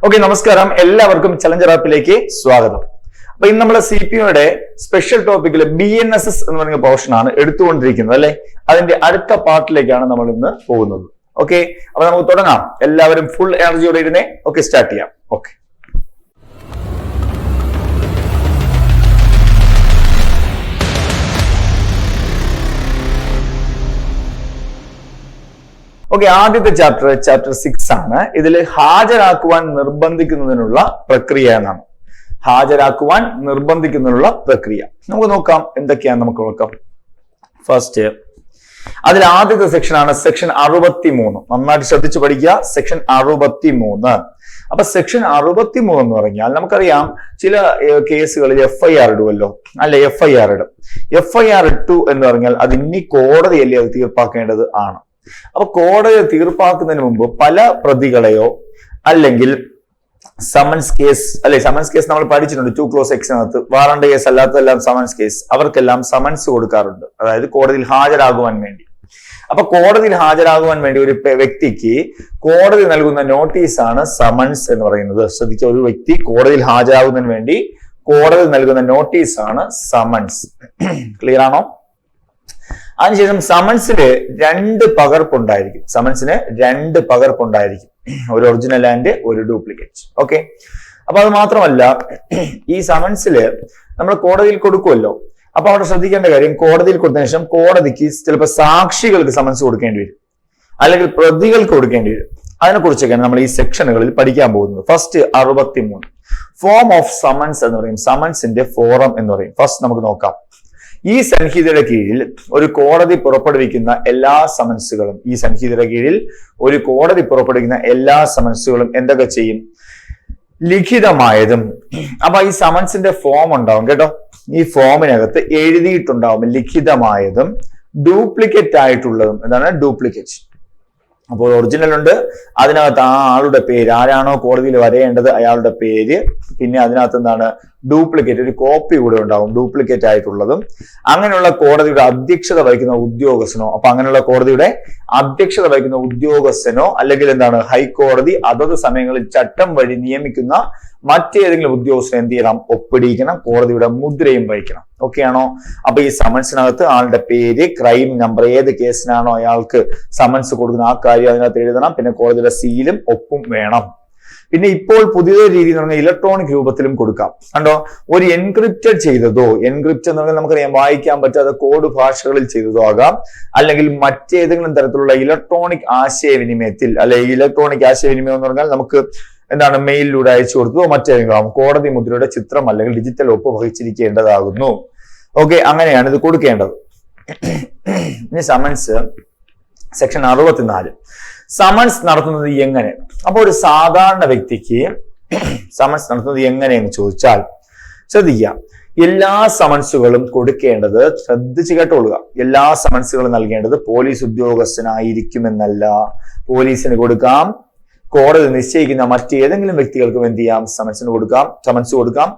Okay, നമസ്കാരം. എല്ലാവർക്കും challenger ആപ്പിലേക്ക് സ്വാഗതം. അപ്പൊ ഇന്ന് നമ്മളെ CPOയുടെ സ്പെഷ്യൽ ടോപ്പിക്കിൽ BNSS എന്ന് പറയുന്ന പോർഷൻ ആണ് എടുത്തുകൊണ്ടിരിക്കുന്നത് അല്ലെ. അതിന്റെ അടുത്ത പാർട്ടിലേക്കാണ് നമ്മൾ ഇന്ന് പോകുന്നത്. ഓക്കെ, അപ്പൊ നമുക്ക് തുടങ്ങാം. എല്ലാവരും ഫുൾ എനർജിയോടെ ഇരുന്നേ. ഓക്കെ, സ്റ്റാർട്ട് ചെയ്യാം. ഓക്കെ, ഓക്കെ, ആദ്യത്തെ ചാപ്റ്റർ 6 ആണ്. ഇതിൽ ഹാജരാക്കുവാൻ നിർബന്ധിക്കുന്നതിനുള്ള പ്രക്രിയ എന്നാണ്. ഹാജരാക്കുവാൻ നിർബന്ധിക്കുന്നതിനുള്ള പ്രക്രിയ നമുക്ക് നോക്കാം. എന്തൊക്കെയാന്ന് നമുക്ക് നോക്കാം. ഫസ്റ്റ്, അതിൽ ആദ്യത്തെ സെക്ഷനാണ് സെക്ഷൻ 63. നന്നായിട്ട് ശ്രദ്ധിച്ചു പഠിക്കുക. സെക്ഷൻ 63. അപ്പൊ സെക്ഷൻ 63 എന്ന് പറഞ്ഞാൽ നമുക്കറിയാം, ചില കേസുകളിൽ FIR ഇടുമല്ലോ അല്ലെ. FIR ഇടും. FIR ഇട്ടു എന്ന് പറഞ്ഞാൽ അത് ഇനി കോടതിയല്ലേ അത് തീർപ്പാക്കേണ്ടത് ആണ്. അപ്പൊ കോടതി തീർപ്പാക്കുന്നതിന് മുമ്പ് പല പ്രതികളെയോ അല്ലെങ്കിൽ സമൻസ് കേസ് അല്ലെ, സമൻസ് കേസ് നമ്മൾ പഠിച്ചിട്ടുണ്ട് 2(X)നകത്ത്. വാറണ്ട് കേസ് അല്ലാത്തതെല്ലാം സമൻസ് കേസ്. അവർക്കെല്ലാം സമൻസ് കൊടുക്കാറുണ്ട്, അതായത് കോടതിയിൽ ഹാജരാകുവാൻ വേണ്ടി. അപ്പൊ കോടതിയിൽ ഹാജരാകുവാൻ വേണ്ടി ഒരു വ്യക്തിക്ക് കോടതി നൽകുന്ന നോട്ടീസാണ് സമൻസ് എന്ന് പറയുന്നത്. ശ്രദ്ധിച്ച, ഒരു വ്യക്തി കോടതിയിൽ ഹാജരാകുന്നതിന് വേണ്ടി കോടതി നൽകുന്ന നോട്ടീസാണ് സമൻസ്. ക്ലിയർ ആണോ? അതിനുശേഷം സമൻസിന് 2 പകർപ്പുണ്ടായിരിക്കും. സമൻസിന് 2 പകർപ്പുണ്ടായിരിക്കും, ഒരു ഒറിജിനൽ ആൻഡ് ഒരു ഡ്യൂപ്ലിക്കേറ്റ്. ഓക്കെ, അപ്പൊ അത് മാത്രമല്ല, ഈ സമൻസില് നമ്മൾ കോടതിയിൽ കൊടുക്കുമല്ലോ. അപ്പൊ അവിടെ ശ്രദ്ധിക്കേണ്ട കാര്യം, കോടതിയിൽ കൊടുത്തതിനു ശേഷം കോടതിക്ക് ചിലപ്പോൾ സാക്ഷികൾക്ക് സമൻസ് കൊടുക്കേണ്ടി വരും, അല്ലെങ്കിൽ പ്രതികൾക്ക് കൊടുക്കേണ്ടി വരും. അതിനെക്കുറിച്ചൊക്കെയാണ് നമ്മൾ ഈ സെക്ഷനുകളിൽ പഠിക്കാൻ പോകുന്നത്. ഫസ്റ്റ് 63 ഫോം ഓഫ് സമൻസ് എന്ന് പറയും. സമൻസിന്റെ ഫോറം എന്ന് പറയും. ഫസ്റ്റ് നമുക്ക് നോക്കാം. ഈ സംഹിതയുടെ കീഴിൽ ഒരു കോടതി പുറപ്പെടുവിക്കുന്ന എല്ലാ സമൻസുകളും, ഈ സംഹിതയുടെ കീഴിൽ ഒരു കോടതി പുറപ്പെടുവിക്കുന്ന എല്ലാ സമൻസുകളും എന്തൊക്കെ ചെയ്യും? ലിഖിതമായതും. അപ്പൊ ഈ സമൻസിന്റെ ഫോം ഉണ്ടാവും കേട്ടോ. ഈ ഫോമിനകത്ത് എഴുതിയിട്ടുണ്ടാവും ലിഖിതമായതും ഡ്യൂപ്ലിക്കേറ്റ് ആയിട്ടുള്ളതും. എന്താണ് ഡ്യൂപ്ലിക്കേറ്റ്? അപ്പോൾ ഒറിജിനൽ ഉണ്ട്, അതിനകത്ത് ആ ആളുടെ പേര്, ആരാണോ കോടതിയിൽ വരേണ്ടത് അയാളുടെ പേര്, പിന്നെ അതിനകത്ത് എന്താണ് ഡ്യൂപ്ലിക്കേറ്റ്, ഒരു കോപ്പി കൂടെ ഉണ്ടാവും ഡ്യൂപ്ലിക്കേറ്റ് ആയിട്ടുള്ളതും. അങ്ങനെയുള്ള കോടതിയുടെ അധ്യക്ഷത വഹിക്കുന്ന ഉദ്യോഗസ്ഥനോ, അപ്പൊ അങ്ങനെയുള്ള കോടതിയുടെ അധ്യക്ഷത വഹിക്കുന്ന ഉദ്യോഗസ്ഥനോ അല്ലെങ്കിൽ എന്താണ് ഹൈക്കോടതി അതത് സമയങ്ങളിൽ ചട്ടം വഴി നിയമിക്കുന്ന മറ്റേതെങ്കിലും ഉദ്യോഗസ്ഥൻ എന്ത് ചെയ്യണം? ഒപ്പിടിയിക്കണം, കോടതിയുടെ മുദ്രയും വഹിക്കണം. ഓക്കെ ആണോ? അപ്പൊ ഈ സമൻസിനകത്ത് ആളുടെ പേര്, ക്രൈം നമ്പർ, ഏത് കേസിനാണോ അയാൾക്ക് സമൻസ് കൊടുക്കുന്ന ആ കാര്യം അതിനകത്ത് എഴുതണം. പിന്നെ കോടതിയുടെ സീലും ഒപ്പും വേണം. പിന്നെ ഇപ്പോൾ പുതിയ രീതി എന്ന് പറഞ്ഞാൽ ഇലക്ട്രോണിക് രൂപത്തിലും കൊടുക്കാം. കണ്ടോ, ഒരു എൻക്രിപ്റ്റഡ് ചെയ്തതോ, എൻക്രിപ്റ്റ് എന്ന് പറഞ്ഞാൽ നമുക്കറിയാം വായിക്കാൻ പറ്റാത്ത കോഡ് ഭാഷകളിൽ ചെയ്തതോ ആകാം, അല്ലെങ്കിൽ മറ്റേതെങ്കിലും തരത്തിലുള്ള ഇലക്ട്രോണിക് ആശയവിനിമയത്തിൽ, അല്ലെ ഇലക്ട്രോണിക് ആശയവിനിമയം എന്ന് പറഞ്ഞാൽ നമുക്ക് എന്താണ് മെയിലിലൂടെ അയച്ചു കൊടുത്തതോ മറ്റേതെങ്കിലും കോടതി മുദ്രയുടെ ചിത്രം അല്ലെങ്കിൽ ഡിജിറ്റൽ ഒപ്പ് വഹിച്ചിരിക്കേണ്ടതാകുന്നു. ഓക്കെ, അങ്ങനെയാണ് ഇത് കൊടുക്കേണ്ടത്. ഇനി സമൻസ് സെക്ഷൻ 64. സമൻസ് നടത്തുന്നത് എങ്ങനെ? അപ്പൊ ഒരു സാധാരണ വ്യക്തിക്ക് സമൻസ് നടത്തുന്നത് എങ്ങനെയെന്ന് ചോദിച്ചാൽ ശ്രദ്ധിക്കുക. എല്ലാ സമൻസുകളും കൊടുക്കേണ്ടത്, ശ്രദ്ധിച്ചു കേട്ടോളുക, എല്ലാ സമൻസുകളും നൽകേണ്ടത് പോലീസ് ഉദ്യോഗസ്ഥനായിരിക്കുമെന്നല്ല. പോലീസിന് കൊടുക്കാം, കോടതി നിശ്ചയിക്കുന്ന മറ്റേതെങ്കിലും വ്യക്തികൾക്കും എന്ത് ചെയ്യാം? സമൻസ് കൊടുക്കാം.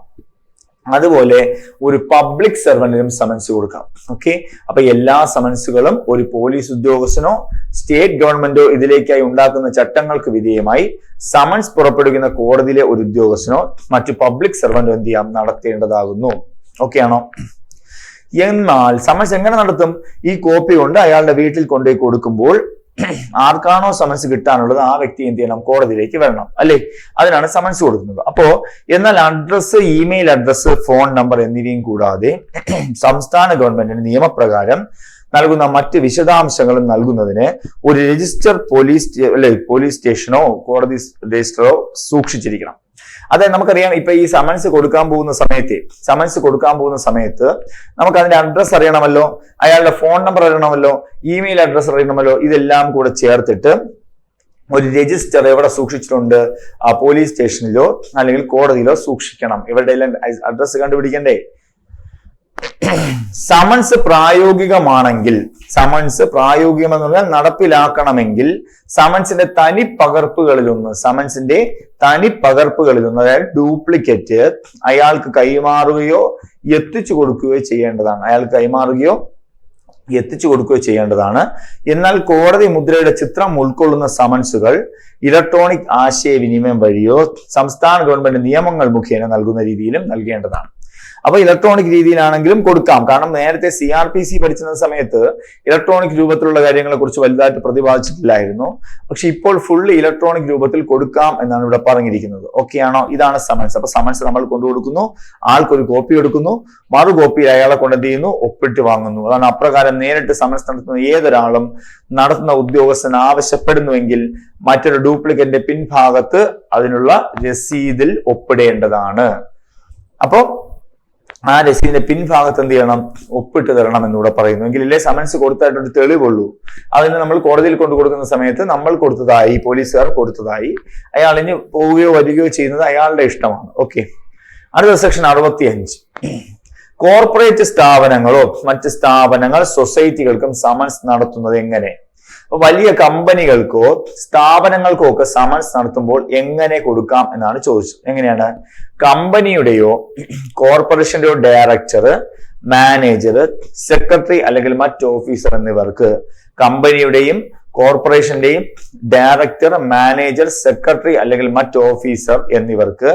അതുപോലെ ഒരു പബ്ലിക് സർവന്റിനും സമൻസ് കൊടുക്കാം. ഓക്കെ, അപ്പൊ എല്ലാ സമൻസുകളും ഒരു പോലീസ് ഉദ്യോഗസ്ഥനോ സ്റ്റേറ്റ് ഗവൺമെന്റോ ഇതിലേക്കായി ഉണ്ടാക്കുന്ന ചട്ടങ്ങൾക്ക് വിധേയമായി സമൻസ് പുറപ്പെടുവിക്കുന്ന കോടതിയിലെ ഒരു ഉദ്യോഗസ്ഥനോ മറ്റു പബ്ലിക് സർവന്റോ എന്ത് ചെയ്യാം? നടത്തേണ്ടതാകുന്നു. ഓക്കെ ആണോ? എന്നാൽ സമൻസ് എങ്ങനെ നടത്തും? ഈ കോപ്പി കൊണ്ട് അയാളുടെ വീട്ടിൽ കൊണ്ടുപോയി കൊടുക്കുമ്പോൾ ആർക്കാണോ സമൻസ് കിട്ടാനുള്ളത് ആ വ്യക്തി എന്ത് ചെയ്യണം? കോടതിയിലേക്ക് വരണം, അല്ലെ? അതിനാണ് സമൻസ് കൊടുക്കുന്നത്. അപ്പോ എന്നാൽ address, email address, phone number എന്നിവയും കൂടാതെ സംസ്ഥാന ഗവൺമെന്റിന് നിയമപ്രകാരം നൽകുന്ന മറ്റ് വിശദാംശങ്ങളും നൽകുന്നതിന് ഒരു രജിസ്റ്റർ പോലീസ് സ്റ്റേഷനോ കോടതി രജിസ്റ്ററോ സൂക്ഷിച്ചിരിക്കണം. അതായത് നമുക്കറിയാം, ഇപ്പൊ ഈ സമൻസ് കൊടുക്കാൻ പോകുന്ന സമയത്ത് നമുക്ക് അതിന്റെ അഡ്രസ് അറിയണമല്ലോ, അയാളുടെ ഫോൺ നമ്പർ അറിയണമല്ലോ, ഇമെയിൽ അഡ്രസ് അറിയണമല്ലോ. ഇതെല്ലാം കൂടെ ചേർത്തിട്ട് ഒരു രജിസ്റ്റർ എവിടെ സൂക്ഷിച്ചിട്ടുണ്ട്? ആ പോലീസ് സ്റ്റേഷനിലോ അല്ലെങ്കിൽ കോടതിയിലോ സൂക്ഷിക്കണം. ഇവരുടെ എല്ലാം അഡ്രസ് കണ്ടുപിടിക്കണ്ടേ? സമൻസ് പ്രായോഗികമാണെങ്കിൽ, സമൻസ് പ്രായോഗികമെന്ന് പറഞ്ഞാൽ നടപ്പിലാക്കണമെങ്കിൽ സമൻസിന്റെ തനി പകർപ്പുകളിലൊന്ന്, അതായത് ഡ്യൂപ്ലിക്കേറ്റ് അയാൾക്ക് കൈമാറുകയോ എത്തിച്ചു കൊടുക്കുകയോ ചെയ്യേണ്ടതാണ്. അയാൾക്ക് കൈമാറുകയോ എത്തിച്ചു കൊടുക്കുകയോ ചെയ്യേണ്ടതാണ്. എന്നാൽ കോടതി മുദ്രയുടെ ചിത്രം ഉൾക്കൊള്ളുന്ന സമൻസുകൾ ഇലക്ട്രോണിക് ആശയവിനിമയം വഴിയോ സംസ്ഥാന ഗവൺമെന്റ് നിയമങ്ങൾ മുഖേന നൽകുന്ന രീതിയിലും നൽകേണ്ടതാണ്. അപ്പൊ ഇലക്ട്രോണിക് രീതിയിലാണെങ്കിലും കൊടുക്കാം. കാരണം നേരത്തെ CRPC പഠിച്ചിരുന്ന സമയത്ത് ഇലക്ട്രോണിക് രൂപത്തിലുള്ള കാര്യങ്ങളെ കുറിച്ച് വലുതായിട്ട് പ്രതിപാദിച്ചിട്ടില്ലായിരുന്നു. പക്ഷെ ഇപ്പോൾ ഫുള്ള് ഇലക്ട്രോണിക് രൂപത്തിൽ കൊടുക്കാം എന്നാണ് ഇവിടെ പറഞ്ഞിരിക്കുന്നത്. ഓക്കെ ആണോ? ഇതാണ് സമൻസ്. അപ്പൊ സമൻസ് നമ്മൾ കൊണ്ടുകൊടുക്കുന്നു, ആൾക്കൊരു കോപ്പി എടുക്കുന്നു, മറു കോപ്പി അയാളെ കൊണ്ടെന്ത് ചെയ്യുന്നു, ഒപ്പിട്ട് വാങ്ങുന്നു. അതാണ് അപ്രകാരം നേരിട്ട് സമൻസ് നടത്തുന്ന ഏതൊരാളും നടത്തുന്ന ഉദ്യോഗസ്ഥൻ ആവശ്യപ്പെടുന്നുവെങ്കിൽ മറ്റൊരു ഡ്യൂപ്ലിക്കേറ്റിന്റെ പിൻഭാഗത്ത് അതിനുള്ള രസീതിൽ ഒപ്പിടേണ്ടതാണ്. അപ്പൊ ആ രസീതിന്റെ പിൻഭാഗത്ത് എന്ത് ചെയ്യണം, ഒപ്പിട്ട് തരണം എന്നിവിടെ പറയുന്നു. എങ്കിലല്ലേ സമൻസ് കൊടുത്തായിട്ടൊരു തെളിവുള്ളൂ. അതിന് നമ്മൾ കോടതിയിൽ കൊണ്ടു കൊടുക്കുന്ന സമയത്ത് നമ്മൾ കൊടുത്തതായി, പോലീസുകാർ കൊടുത്തതായി അയാളിന് പോവുകയോ വരികയോ ചെയ്യുന്നത് അയാളുടെ ഇഷ്ടമാണ്. ഓക്കെ, അടുത്ത സെക്ഷൻ 65. കോർപ്പറേറ്റ് സ്ഥാപനങ്ങളോ മറ്റ് സ്ഥാപനങ്ങൾ സൊസൈറ്റികൾക്കും സമൻസ് നടത്തുന്നത് എങ്ങനെ? വലിയ കമ്പനികൾക്കോ സ്ഥാപനങ്ങൾക്കോ ഒക്കെ സമൻസ് നടത്തുമ്പോൾ എങ്ങനെ കൊടുക്കാം എന്നാണ് ചോദിച്ചത്. എങ്ങനെയാണ്? കമ്പനിയുടെയോ കോർപ്പറേഷന്റെയോ ഡയറക്ടർ, മാനേജർ, സെക്രട്ടറി അല്ലെങ്കിൽ മറ്റ് ഓഫീസർ എന്നിവർക്ക് കമ്പനിയുടെയും കോർപ്പറേഷന്റെയും ഡയറക്ടർ, മാനേജർ, സെക്രട്ടറി അല്ലെങ്കിൽ മറ്റ് ഓഫീസർ എന്നിവർക്ക്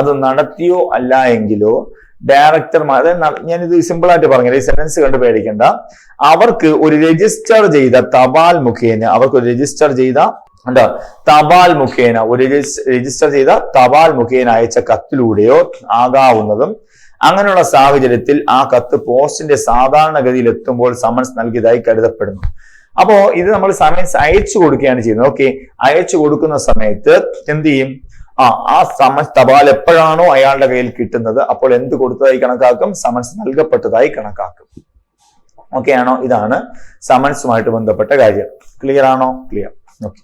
അത് നടത്തിയോ അല്ല എങ്കിലോ ഡയറക്ടർമാർ, ഞാനിത് സിമ്പിൾ ആയിട്ട് പറഞ്ഞത്, ഈ സെന്റൻസ് കണ്ട് പേടിക്കണ്ട. അവർക്ക് ഒരു രജിസ്റ്റർ ചെയ്ത തപാൽ മുഖേന, അവർക്ക് ഒരു രജിസ്റ്റർ ചെയ്ത തപാൽ മുഖേന, ഒരു രജിസ്റ്റർ ചെയ്ത തപാൽ മുഖേന അയച്ച കത്തിലൂടെയോ ആകാവുന്നതും അങ്ങനെയുള്ള സാഹചര്യത്തിൽ ആ കത്ത് പോസ്റ്റിന്റെ സാധാരണഗതിയിൽ എത്തുമ്പോൾ സമൻസ് നൽകിയതായി കരുതപ്പെടുന്നു. അപ്പോ ഇത് നമ്മൾ സമൻസ് അയച്ചു കൊടുക്കുകയാണ് ചെയ്യുന്നത്. ഓക്കെ, അയച്ചു കൊടുക്കുന്ന സമയത്ത് എന്ത് ചെയ്യും? ആ സമൻസ് തപാൽ എപ്പോഴാണോ അയാളുടെ കയ്യിൽ കിട്ടുന്നത് അപ്പോൾ എന്ത് കൊടുത്തതായി കണക്കാക്കും? സമൻസ് നൽകപ്പെട്ടതായി കണക്കാക്കും. ഓക്കെ ആണോ? ഇതാണ് സമൻസുമായിട്ട് ബന്ധപ്പെട്ട കാര്യം. ക്ലിയർ ആണോ? ക്ലിയർ. ഓക്കെ,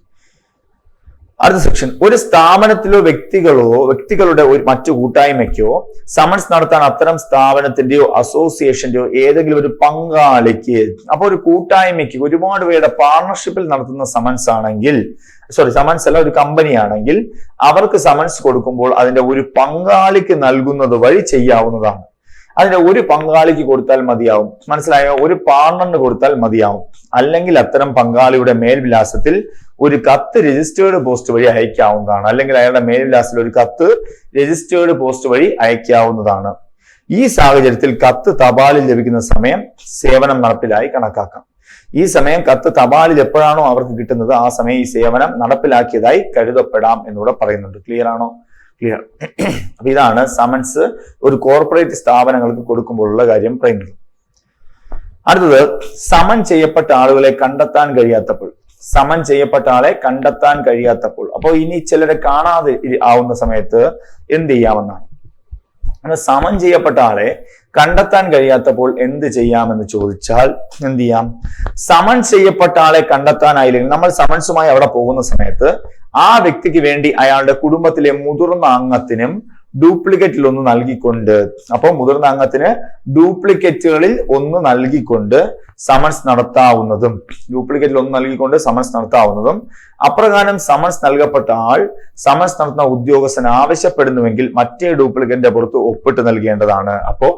അടുത്ത സെക്ഷൻ. ഒരു സ്ഥാപനത്തിലോ വ്യക്തികളുടെ മറ്റു കൂട്ടായ്മയ്ക്കോ സമൻസ് നടത്താൻ അത്തരം സ്ഥാപനത്തിന്റെയോ അസോസിയേഷന്റെയോ ഏതെങ്കിലും ഒരു പങ്കാളിക്ക്, അപ്പൊ ഒരു കൂട്ടായ്മയ്ക്ക് ഒരുപാട് പേരുടെ പാർട്ണർഷിപ്പിൽ നടത്തുന്ന സമൻസ് ആണെങ്കിൽ, സമൻസ് അല്ല, ഒരു കമ്പനി ആണെങ്കിൽ അവർക്ക് സമൻസ് കൊടുക്കുമ്പോൾ അതിന്റെ ഒരു പങ്കാളിക്ക് നൽകുന്നത് വഴി ചെയ്യാവുന്നതാണ്. അതിന്റെ ഒരു പങ്കാളിക്ക് കൊടുത്താൽ മതിയാവും. മനസ്സിലായോ? ഒരു പാർട്ണറിന് കൊടുത്താൽ മതിയാവും. അല്ലെങ്കിൽ അത്തരം പങ്കാളിയുടെ മേൽവിലാസത്തിൽ ഒരു കത്ത് രജിസ്റ്റേർഡ് പോസ്റ്റ് വഴി അയക്കാവുന്നതാണ്. അല്ലെങ്കിൽ അയാളുടെ മേൽവിലാസത്തിൽ ഒരു കത്ത് രജിസ്റ്റേർഡ് പോസ്റ്റ് വഴി അയക്കാവുന്നതാണ്. ഈ സാഹചര്യത്തിൽ കത്ത് തപാലിൽ ലഭിക്കുന്ന സമയം സേവനം നടപ്പിലായി കണക്കാക്കാം. ഈ സമയം കത്ത് തപാലിൽ എപ്പോഴാണോ അവർക്ക് കിട്ടുന്നത് ആ സമയം ഈ സേവനം നടപ്പിലാക്കിയതായി കരുതപ്പെടാം എന്നിവിടെ പറയുന്നുണ്ട്. ക്ലിയർ ആണോ? ക്ലിയർ. അപ്പൊ ഇതാണ് സമൻസ് ഒരു കോർപ്പറേറ്റ് സ്ഥാപനങ്ങൾക്ക് കൊടുക്കുമ്പോഴുള്ള കാര്യം പറയുന്നത്. അടുത്തത്, സമൻ ചെയ്യപ്പെട്ട ആളുകളെ കണ്ടെത്താൻ കഴിയാത്തപ്പോൾ. സമൻ ചെയ്യപ്പെട്ട ആളെ കണ്ടെത്താൻ കഴിയാത്തപ്പോൾ, അപ്പോൾ ഇനി ചിലരെ കാണാതെ ആവുന്ന സമയത്ത് എന്ത് ചെയ്യാമെന്നാണ്. സമൻ ചെയ്യപ്പെട്ട ആളെ കണ്ടെത്താൻ കഴിയാത്തപ്പോൾ എന്ത് ചെയ്യാമെന്ന് ചോദിച്ചാൽ എന്ത് ചെയ്യാം? സമൻ ചെയ്യപ്പെട്ട ആളെ കണ്ടെത്താനായില്ലെങ്കിൽ നമ്മൾ സമൻസുമായി അവിടെ പോകുന്ന സമയത്ത് ആ വ്യക്തിക്ക് വേണ്ടി അയാളുടെ കുടുംബത്തിലെ മുതിർന്ന അംഗത്തിനും ഡ്യൂപ്ലിക്കേറ്റിൽ ഒന്ന് നൽകിക്കൊണ്ട്, അപ്പൊ മുതിർന്ന അംഗത്തിന് ഡ്യൂപ്ലിക്കേറ്റുകളിൽ ഒന്ന് നൽകിക്കൊണ്ട് സമൻസ് നടത്താവുന്നതും, അപ്രകാരം സമൻസ് നൽകപ്പെട്ട ആൾ സമൻസ് നടത്തുന്ന ഉദ്യോഗസ്ഥൻ ആവശ്യപ്പെടുന്നുവെങ്കിൽ മറ്റേ ഡ്യൂപ്ലിക്കേറ്റിന്റെ പുറത്ത് ഒപ്പിട്ട് നൽകേണ്ടതാണ്. അപ്പോ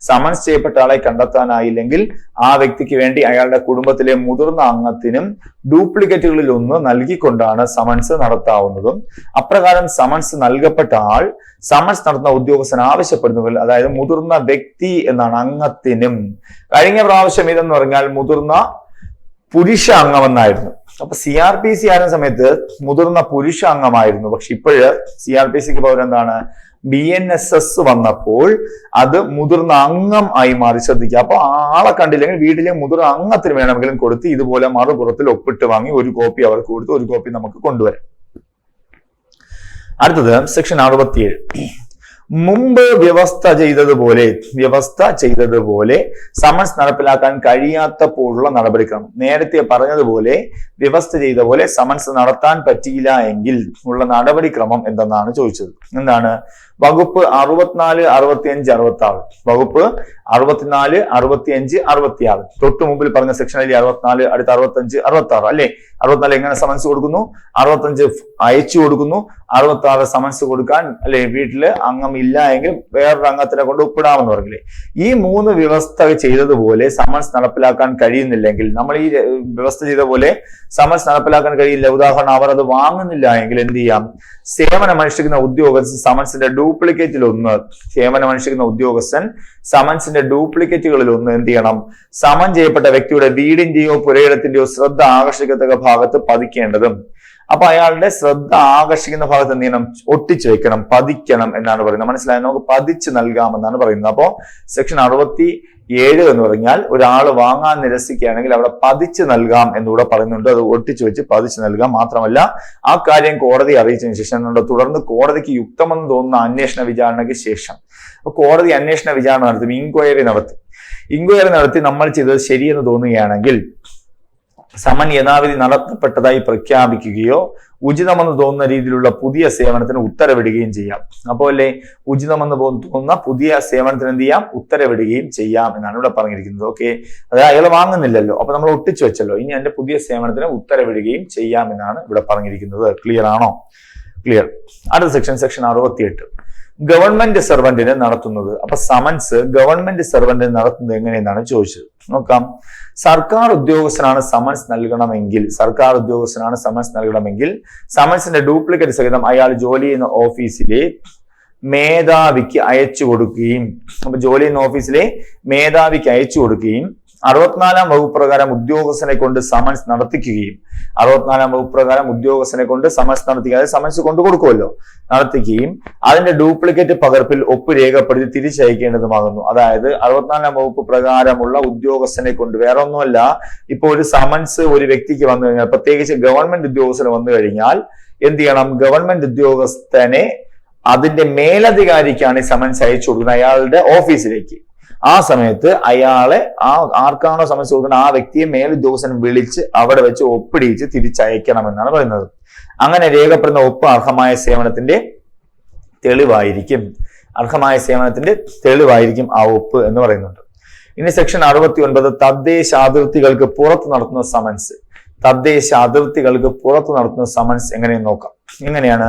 സമൻസ് ചെയ്യപ്പെട്ട ആളെ കണ്ടെത്താനായില്ലെങ്കിൽ ആ വ്യക്തിക്ക് വേണ്ടി അയാളുടെ കുടുംബത്തിലെ മുതിർന്ന അംഗത്തിനും ഡ്യൂപ്ലിക്കേറ്റുകളിൽ ഒന്ന് നൽകിക്കൊണ്ടാണ് സമൻസ് നടത്താവുന്നതും. അപ്രകാരം സമൻസ് നൽകപ്പെട്ട ആൾ സമൻസ് നടത്തുന്ന ഉദ്യോഗസ്ഥൻ ആവശ്യപ്പെടുന്നുവെങ്കിൽ, അതായത് മുതിർന്ന വ്യക്തി എന്നാണ്, അംഗത്തിനും. കഴിഞ്ഞ പ്രാവശ്യം ഇതെന്ന് പറഞ്ഞാൽ മുതിർന്ന പുരുഷ അംഗമെന്നായിരുന്നു. അപ്പൊ CRPC ആയിരുന്ന സമയത്ത് മുതിർന്ന പുരുഷ അംഗമായിരുന്നു. പക്ഷെ ഇപ്പോഴ് CRPCക്ക് പകരം എന്താണ്, BNSS വന്നപ്പോൾ അത് മുതിർന്ന അംഗം ആയി മാറി. ശ്രദ്ധിക്കുക. അപ്പൊ ആളെ കണ്ടില്ലെങ്കിൽ വീട്ടിലെ മുതിർന്ന അംഗത്തിന് വേണമെങ്കിലും കൊടുത്ത് ഇതുപോലെ മറുപുറത്തിൽ ഒപ്പിട്ട് വാങ്ങി ഒരു കോപ്പി അവർക്ക് കൊടുത്ത് ഒരു കോപ്പി നമുക്ക് കൊണ്ടുവരാം. അടുത്തത് സെക്ഷൻ 67. മുമ്പ് വ്യവസ്ഥ ചെയ്തതുപോലെ സമൻസ് നടപ്പിലാക്കാൻ കഴിയാത്തപ്പോഴുള്ള നടപടിക്രമം. നേരത്തെ പറഞ്ഞതുപോലെ വ്യവസ്ഥ ചെയ്ത പോലെ സമൻസ് നടത്താൻ പറ്റിയില്ല എങ്കിൽ ഉള്ള നടപടിക്രമം എന്തെന്നാണ് ചോദിച്ചത്. എന്താണ്? വകുപ്പ് 64, 65, 66. വകുപ്പ് 64, 65, 66. തൊട്ട് മുമ്പിൽ പറഞ്ഞ സെക്ഷനിൽ 64, അടുത്ത 65, 66 അല്ലെ. 64 എങ്ങനെ സമൻസ് കൊടുക്കുന്നു? 65 അയച്ചു കൊടുക്കുന്നു. 66 സമൻസ് കൊടുക്കാൻ അല്ലെ വീട്ടില് അംഗം ഇല്ല എങ്കിൽ വേറൊരു അംഗത്തിനെ കൊണ്ട് ഒപ്പിടാമെന്ന് പറഞ്ഞില്ലേ. ഈ 3 വ്യവസ്ഥ ചെയ്തതുപോലെ സമൻസ് നടപ്പിലാക്കാൻ കഴിയുന്നില്ലെങ്കിൽ, നമ്മൾ ഈ വ്യവസ്ഥ ചെയ്ത പോലെ സമൻസ് നടപ്പിലാക്കാൻ കഴിയില്ല, ഉദാഹരണം അവർ അത് വാങ്ങുന്നില്ല എങ്കിൽ എന്ത് ചെയ്യാം? സേവനമനുഷ്ഠിക്കുന്ന ഉദ്യോഗസ്ഥൻ സമൻസിന്റെ ഡ്യൂപ്ലിക്കേറ്റിൽ ഒന്ന്, സേവനമനുഷ്ഠിക്കുന്ന ഉദ്യോഗസ്ഥൻ സമൻസിന്റെ ഡ്യൂപ്ലിക്കേറ്റുകളിൽ ഒന്ന് എന്ത് ചെയ്യണം? സമൻ ചെയ്യപ്പെട്ട വ്യക്തിയുടെ വീടിന്റെയോ പുരയിടത്തിന്റെയോ ശ്രദ്ധ ആകർഷിക്കത്തക്ക ഭാഗത്ത് പതിക്കേണ്ടതും. അപ്പൊ അയാളുടെ ശ്രദ്ധ ആകർഷിക്കുന്ന ഭാഗത്ത് എന്ത് ചെയ്യണം? ഒട്ടിച്ചു വെക്കണം, പതിക്കണം എന്നാണ് പറയുന്നത്. മനസ്സിലായത്? നമുക്ക് പതിച്ച് നൽകാമെന്നാണ് പറയുന്നത്. അപ്പോ സെക്ഷൻ 67 എന്ന് പറഞ്ഞാൽ ഒരാൾ വാങ്ങാൻ നിരസിക്കുകയാണെങ്കിൽ അവിടെ പതിച്ച് നൽകാം എന്നിവിടെ പറയുന്നുണ്ട്. അത് ഒട്ടിച്ചു വെച്ച് പതിച്ച് നൽകാം. മാത്രമല്ല ആ കാര്യം കോടതി അറിയിച്ചതിന് ശേഷം തുടർന്ന് കോടതിക്ക് യുക്തമെന്ന് തോന്നുന്ന അന്വേഷണ വിചാരണയ്ക്ക് ശേഷം കോടതി അന്വേഷണ വിചാരണ നടത്തും, ഇൻക്വയറി നടത്തി നമ്മൾ ചെയ്തത് ശരിയെന്ന് തോന്നുകയാണെങ്കിൽ സമൻ യഥാവിധി നടത്തപ്പെട്ടതായി പ്രഖ്യാപിക്കുകയോ ഉചിതമെന്ന് തോന്നുന്ന രീതിയിലുള്ള പുതിയ സേവനത്തിന് ഉത്തരവിടുകയും ചെയ്യാം. അപ്പോൾ അല്ലേ ഉചിതമെന്ന് തോന്നുന്ന പുതിയ സേവനത്തിന് എന്ത് ചെയ്യാം? ഉത്തരവിടുകയും ചെയ്യാം എന്നാണ് ഇവിടെ പറഞ്ഞിരിക്കുന്നത്. ഓക്കെ, അതായത് അയാൾ വാങ്ങുന്നില്ലല്ലോ, അപ്പൊ നമ്മൾ ഒട്ടിച്ചു വെച്ചല്ലോ, ഇനി അതിന്റെ പുതിയ സേവനത്തിന് ഉത്തരവിടുകയും ചെയ്യാം എന്നാണ് ഇവിടെ പറഞ്ഞിരിക്കുന്നത്. ക്ലിയർ ആണോ? ക്ലിയർ. അടുത്ത സെക്ഷൻ 68. ഗവൺമെന്റ് സെർവന്റിന് നടത്തുന്നത്. അപ്പൊ സമൻസ് ഗവൺമെന്റ് സെർവന്റിന് നടത്തുന്നത് എങ്ങനെയെന്നാണ് ചോദിച്ചത്. നോക്കാം. സർക്കാർ ഉദ്യോഗസ്ഥനാണ് സമൻസ് നൽകണമെങ്കിൽ സമൻസിന്റെ ഡ്യൂപ്ലിക്കേറ്റ് സഹിതം അയാൾ ജോലി ചെയ്യുന്ന ഓഫീസിലെ മേധാവിക്ക് അയച്ചു കൊടുക്കുകയും 64-ാം വകുപ്പ് പ്രകാരം ഉദ്യോഗസ്ഥനെ കൊണ്ട് സമൻസ് നടത്തിക്കുകയും 64-ാം വകുപ്പ് പ്രകാരം ഉദ്യോഗസ്ഥനെ കൊണ്ട് സമൻസ് നടത്തിക്കുക, അതായത് സമൻസ് കൊണ്ടു കൊടുക്കുമല്ലോ, നടത്തിക്കുകയും അതിന്റെ ഡ്യൂപ്ലിക്കേറ്റ് പകർപ്പിൽ ഒപ്പ് രേഖപ്പെടുത്തി തിരിച്ചയക്കേണ്ടതുമാകുന്നു. അതായത് 64-ാം വകുപ്പ് പ്രകാരമുള്ള ഉദ്യോഗസ്ഥനെ കൊണ്ട്, വേറെ ഒന്നുമല്ല, ഇപ്പൊ ഒരു സമൻസ് ഒരു വ്യക്തിക്ക് വന്നു കഴിഞ്ഞാൽ, പ്രത്യേകിച്ച് ഗവൺമെന്റ് ഉദ്യോഗസ്ഥന് വന്നു കഴിഞ്ഞാൽ എന്ത് ചെയ്യണം? ഗവൺമെന്റ് ഉദ്യോഗസ്ഥനെ അതിന്റെ മേലധികാരിക്കാണ് ഈ സമൻസ് അയച്ചു കൊടുക്കുന്നത്, അയാളുടെ ഓഫീസിലേക്ക്. ആ സമയത്ത് അയാളെ ആർക്കാണോ സമൻസ് കൊടുക്കുന്നത് ആ വ്യക്തിയെ മേലുദ്യോഗസ്ഥൻ വിളിച്ച് അവിടെ വെച്ച് ഒപ്പിടിച്ച് തിരിച്ചയക്കണമെന്നാണ് പറയുന്നത്. അങ്ങനെ രേഖപ്പെടുന്ന ഒപ്പ് അർഹമായ സേവനത്തിന്റെ തെളിവായിരിക്കും ആ ഒപ്പ് എന്ന് പറയുന്നുണ്ട്. ഇനി സെക്ഷൻ 69 തദ്ദേശ അതിർത്തികൾക്ക് പുറത്ത് നടത്തുന്ന സമൻസ് എങ്ങനെയെന്ന് നോക്കാം. എങ്ങനെയാണ്?